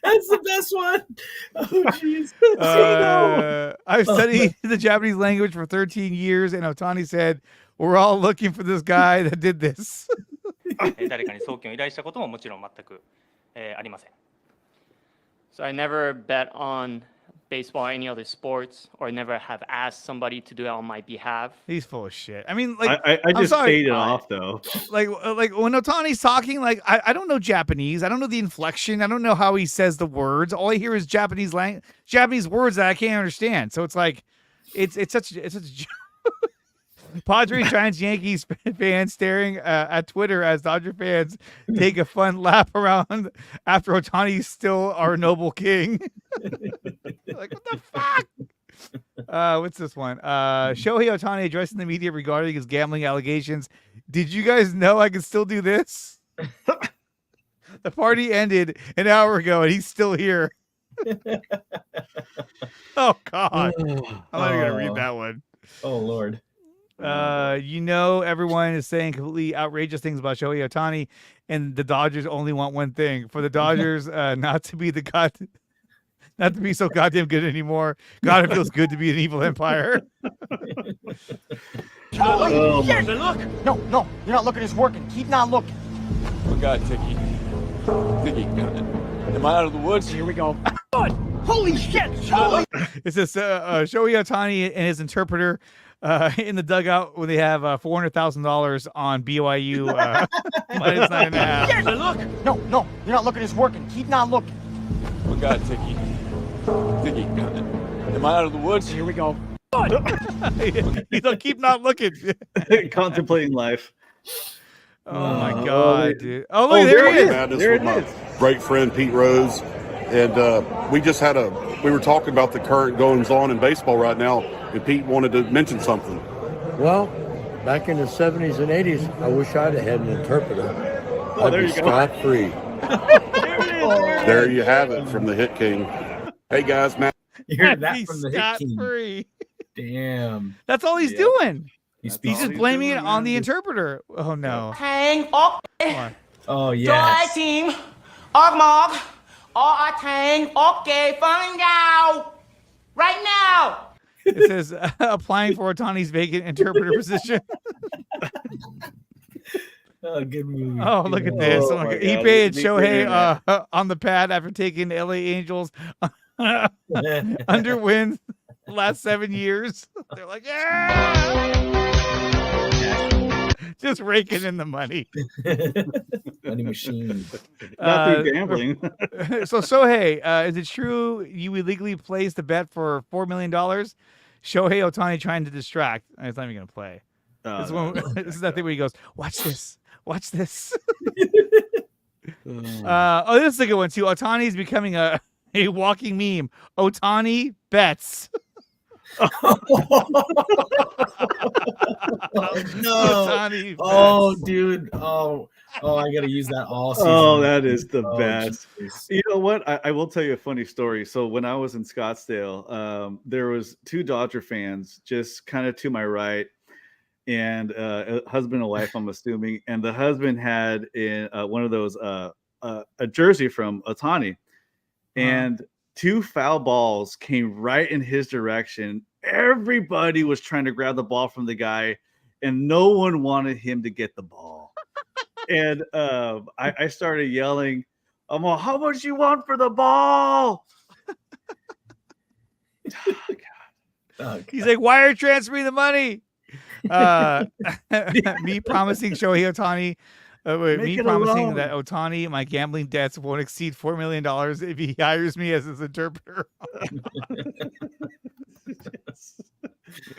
That's the best one. Oh, jeez. I've studied the Japanese language for 13 years, and Ohtani said, "We're all looking for this guy that did this." 誰かに送金を依頼したことももちろん全く、ありません。So I never bet on baseball or any other sports, or never have asked somebody to do it on my behalf. He's full of shit. I mean, like, I I'm just sorry. paid it off though. Like when Ohtani's talking, like I don't know Japanese. I don't know the inflection. I don't know how he says the words. All I hear is Japanese words that I can't understand. So it's like, it's such a Padres, Giants, Yankees fans staring at Twitter as Dodger fans take a fun lap around after Ohtani's still our noble king. Like, what the fuck? What's this one? Shohei Ohtani addressing the media regarding his gambling allegations. Did you guys know I can still do this? The party ended an hour ago and he's still here. Oh, God. I'm not even going to read that one. Oh, Lord. Everyone is saying completely outrageous things about Shohei Ohtani, and the Dodgers only want one thing: for the Dodgers not to be so goddamn good anymore. God, it feels good to be an evil empire. Oh, shit! Look! No, you're not looking. It's working. Keep not looking. Oh God, Tiki. Am I out of the woods? Here we go. Holy shit! Holy... It says Shohei Ohtani and his interpreter in the dugout when they have $400,000 on BYU minus 9.5. Look! No, you're not looking. It's working. Keep not looking. Oh God, Tiki. Am I out of the woods? Here we go. He's like, keep not looking. Contemplating life. Oh my God, dude! Oh look, there he is. There it is. Great friend Pete Rose, and we were talking about the current goings on in baseball right now, and Pete wanted to mention something. Well, back in the 70s and 80s, I wish I'd have had an interpreter. Oh, there I'd be you go. scot-free. There you have it from the Hit King. Hey guys, Matt. You heard that He's from the Hit King. scot-free. Damn. That's all he's doing. He's just blaming it on the interpreter. Oh no. Hang up. Oh, yes. team. Ogmog. Tang. Okay, find out. Right now. It says applying for Ohtani's vacant interpreter position. Oh, good movie. Oh, look at this. Oh, my Ipe God. and Shohei on the pad after taking the LA Angels under win last 7 years. They're like, yeah! Just raking in the money. Money machine. Not through gambling. So Shohei, is it true you illegally placed a bet for $4 million? Shohei Ohtani trying to distract. It's not even going to play. This is that thing where he goes, watch this. Watch this. This is a good one, too. Ohtani's becoming a walking meme. Ohtani bets. No. Ohtani Oh, bets. dude. Oh, I got to use that all season. Oh, that is the best. Geez. You know what? I will tell you a funny story. So when I was in Scottsdale, there was two Dodger fans just kind of to my right, and a husband and wife, I'm assuming. And the husband had in one of those a jersey from Ohtani, and two foul balls came right in his direction. Everybody was trying to grab the ball from the guy, and no one wanted him to get the ball. And I started yelling, "I'm all, how much you want for the ball?" Oh, God. He's like, wire transfer me the money. Me promising Shohei Ohtani, me promising that Ohtani, my gambling debts won't exceed $4 million if he hires me as his interpreter.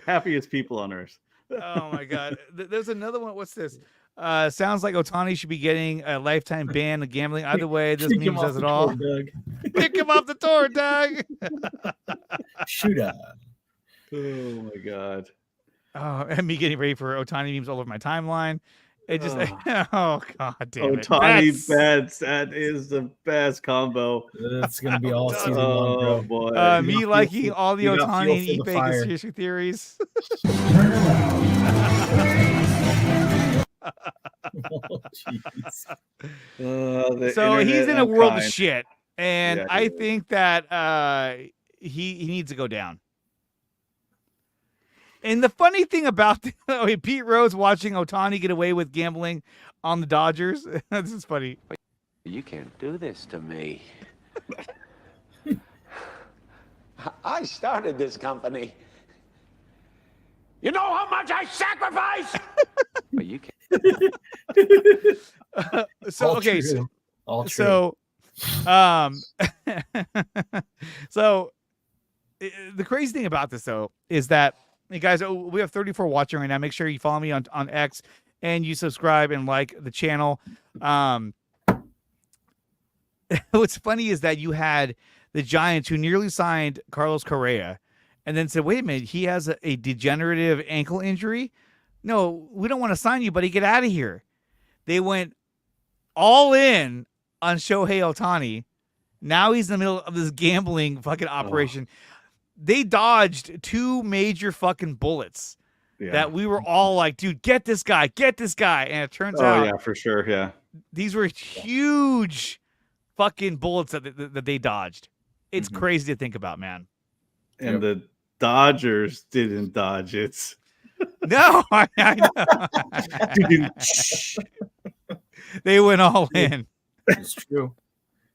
Happiest people on earth. Oh my God. There's another one. What's this? Sounds like Ohtani should be getting a lifetime ban of gambling. Either way, this meme says it all. Kick him off the tour, Doug. Shoot up. Oh my God. And me getting ready for Ohtani memes all over my timeline. It just oh god damn it. Ohtani Betts, that is the best combo. It's gonna be all season long, bro. Boy. Me liking all the you got Ohtani and fuel for the Ipe fire. conspiracy theories. Oh, jeez. So he's in a world of kind. shit, and Yeah, I he think that he needs to go down. And the funny thing about Pete Rose watching Ohtani get away with gambling on the Dodgers, this is funny. You can't do this to me. I started this company. You know how much I sacrificed? But you can't. So All okay, true. All true. so so the crazy thing about this though is that, hey guys, we have 34 watching right now. Make sure you follow me on X and you subscribe and like the channel. What's funny is that you had the Giants who nearly signed Carlos Correa and then said, wait a minute, he has a degenerative ankle injury. No, we don't want to sign you, buddy. Get out of here. They went all in on Shohei Ohtani. Now he's in the middle of this gambling fucking operation. They dodged 2 major fucking bullets that we were all like, dude, get this guy. And it turns out, yeah, for sure. Yeah. these were huge fucking bullets that they dodged. It's crazy to think about, man. And the Dodgers didn't dodge it. No, I know. They went all in. It's true.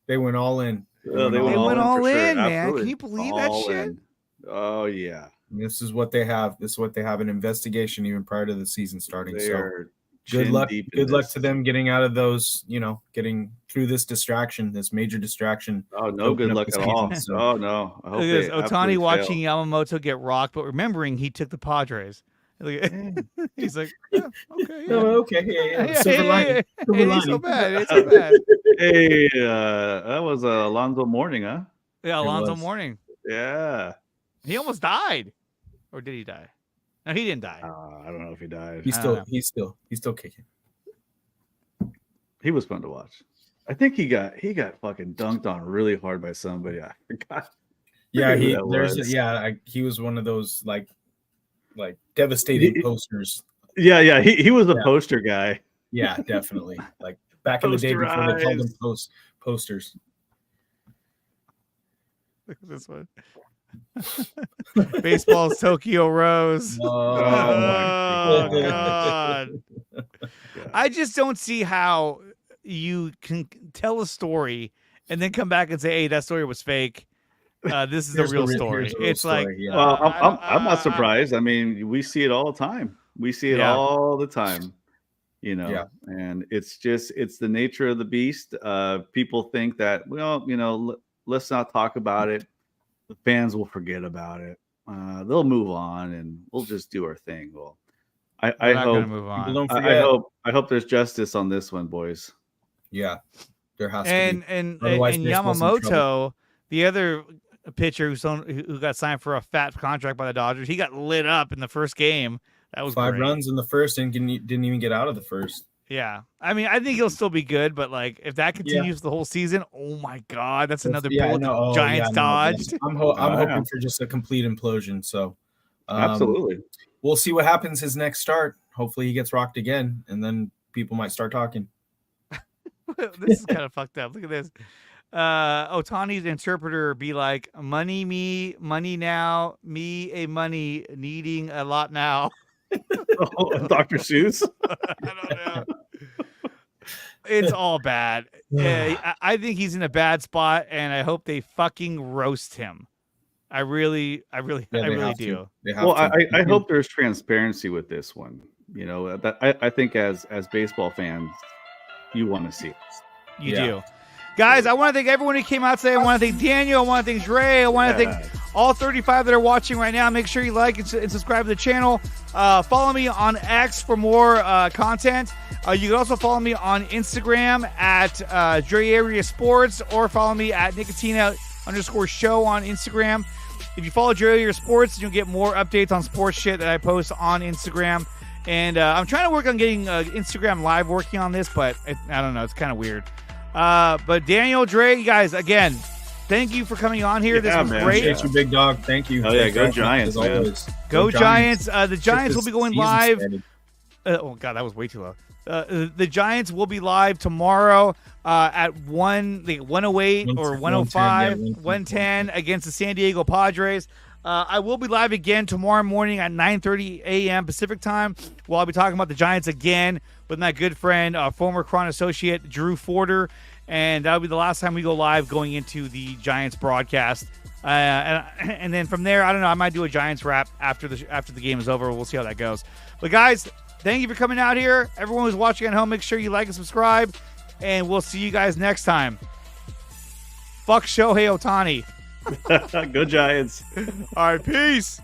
They went all in. They went all in, man. Absolutely. Can you believe that All shit? in. Oh yeah. This is what they have. This is what they have, an investigation even prior to the season starting. They So are good chin luck. deep in Good luck this. to them getting out of those, getting through this distraction, this major distraction. Oh, no Open good up luck the at season, all. so- Oh no. I hope Look at they this. Ohtani absolutely watching fail. Yamamoto get rocked, but remembering he took the Padres. Look at- He's like, yeah, okay, yeah. Oh, okay. Yeah. Silver lining. Silver It ain't so lining. bad. It ain't so bad. Hey, that was Alonzo Mourning, huh? Yeah, Alonzo was. Mourning. Yeah. He almost died. Or did he die? No, he didn't die. I don't know if he died. He's I don't still kicking. He was fun to watch. I think he got fucking dunked on really hard by somebody. I forgot. Yeah, who that was. he was one of those like devastating posters. Yeah. He was a poster guy. Yeah, definitely. Like back in the day before they called them posters. Look at this one. Baseball's Tokyo Rose. Oh, Oh, God. I just don't see how you can tell a story and then come back and say, hey, that story was fake. This is the Here's real the story. here's the real It's story, like, yeah. Well, I'm not surprised. I mean, we see it all the time. We see it Yeah. all the time, Yeah. and it's the nature of the beast. People think that, well, let's not talk about it. The fans will forget about it. They'll move on and we'll just do our thing. Well, I we're not gonna hope, move People on. don't I forget. hope there's justice on this one, boys. Yeah, there has to And be. and Otherwise, and baseball's in Yamamoto, the other pitcher who got signed for a fat contract by the Dodgers, he got lit up in the first game. That was 5 great. runs in the first and didn't even get out of the first. Yeah, I mean, I think he'll still be good, but like if that continues the whole season, oh my God, that's another bullet the Giants dodged. I'm hoping for just a complete implosion. So, Absolutely. we'll see what happens his next start. Hopefully, he gets rocked again, and then people might start talking. This is kind of fucked up. Look at this. Otani's interpreter be like, money me, money now, me a money, needing a lot now. Dr. Seuss. I don't know. It's all bad. I think he's in a bad spot, and I hope they fucking roast him. I really do. Well, I hope there's transparency with this one. That I think as baseball fans, you want to see it. You do. Guys, I want to thank everyone who came out today. I want to thank Daniel. I want to thank Dre. I want to thank all 35 that are watching right now. Make sure you like and subscribe to the channel. Follow me on X for more content. You can also follow me on Instagram at Dre Area Sports, or follow me at Nicotina_show on Instagram. If you follow Dre Area Sports, you'll get more updates on sports shit that I post on Instagram. And I'm trying to work on getting Instagram Live working on this, but I don't know. It's kind of weird. But Daniel, Dre, you guys, again, thank you for coming on here. This was great. Appreciate you, big dog. Thank you. Oh, yeah, go Giants, man. Go Giants. The Giants will be going live. Oh, God, that was way too low. The Giants will be live tomorrow at 108 or 105, 110 against the San Diego Padres. I will be live again tomorrow morning at 9:30 a.m. Pacific time. I'll be talking about the Giants again with my good friend, former Cron associate Drew Forder, and that'll be the last time we go live going into the Giants broadcast. And then from there, I don't know. I might do a Giants wrap after the game is over. We'll see how that goes. But guys, thank you for coming out here. Everyone who's watching at home, make sure you like and subscribe, and we'll see you guys next time. Fuck Shohei Ohtani. Go Giants. All right, peace.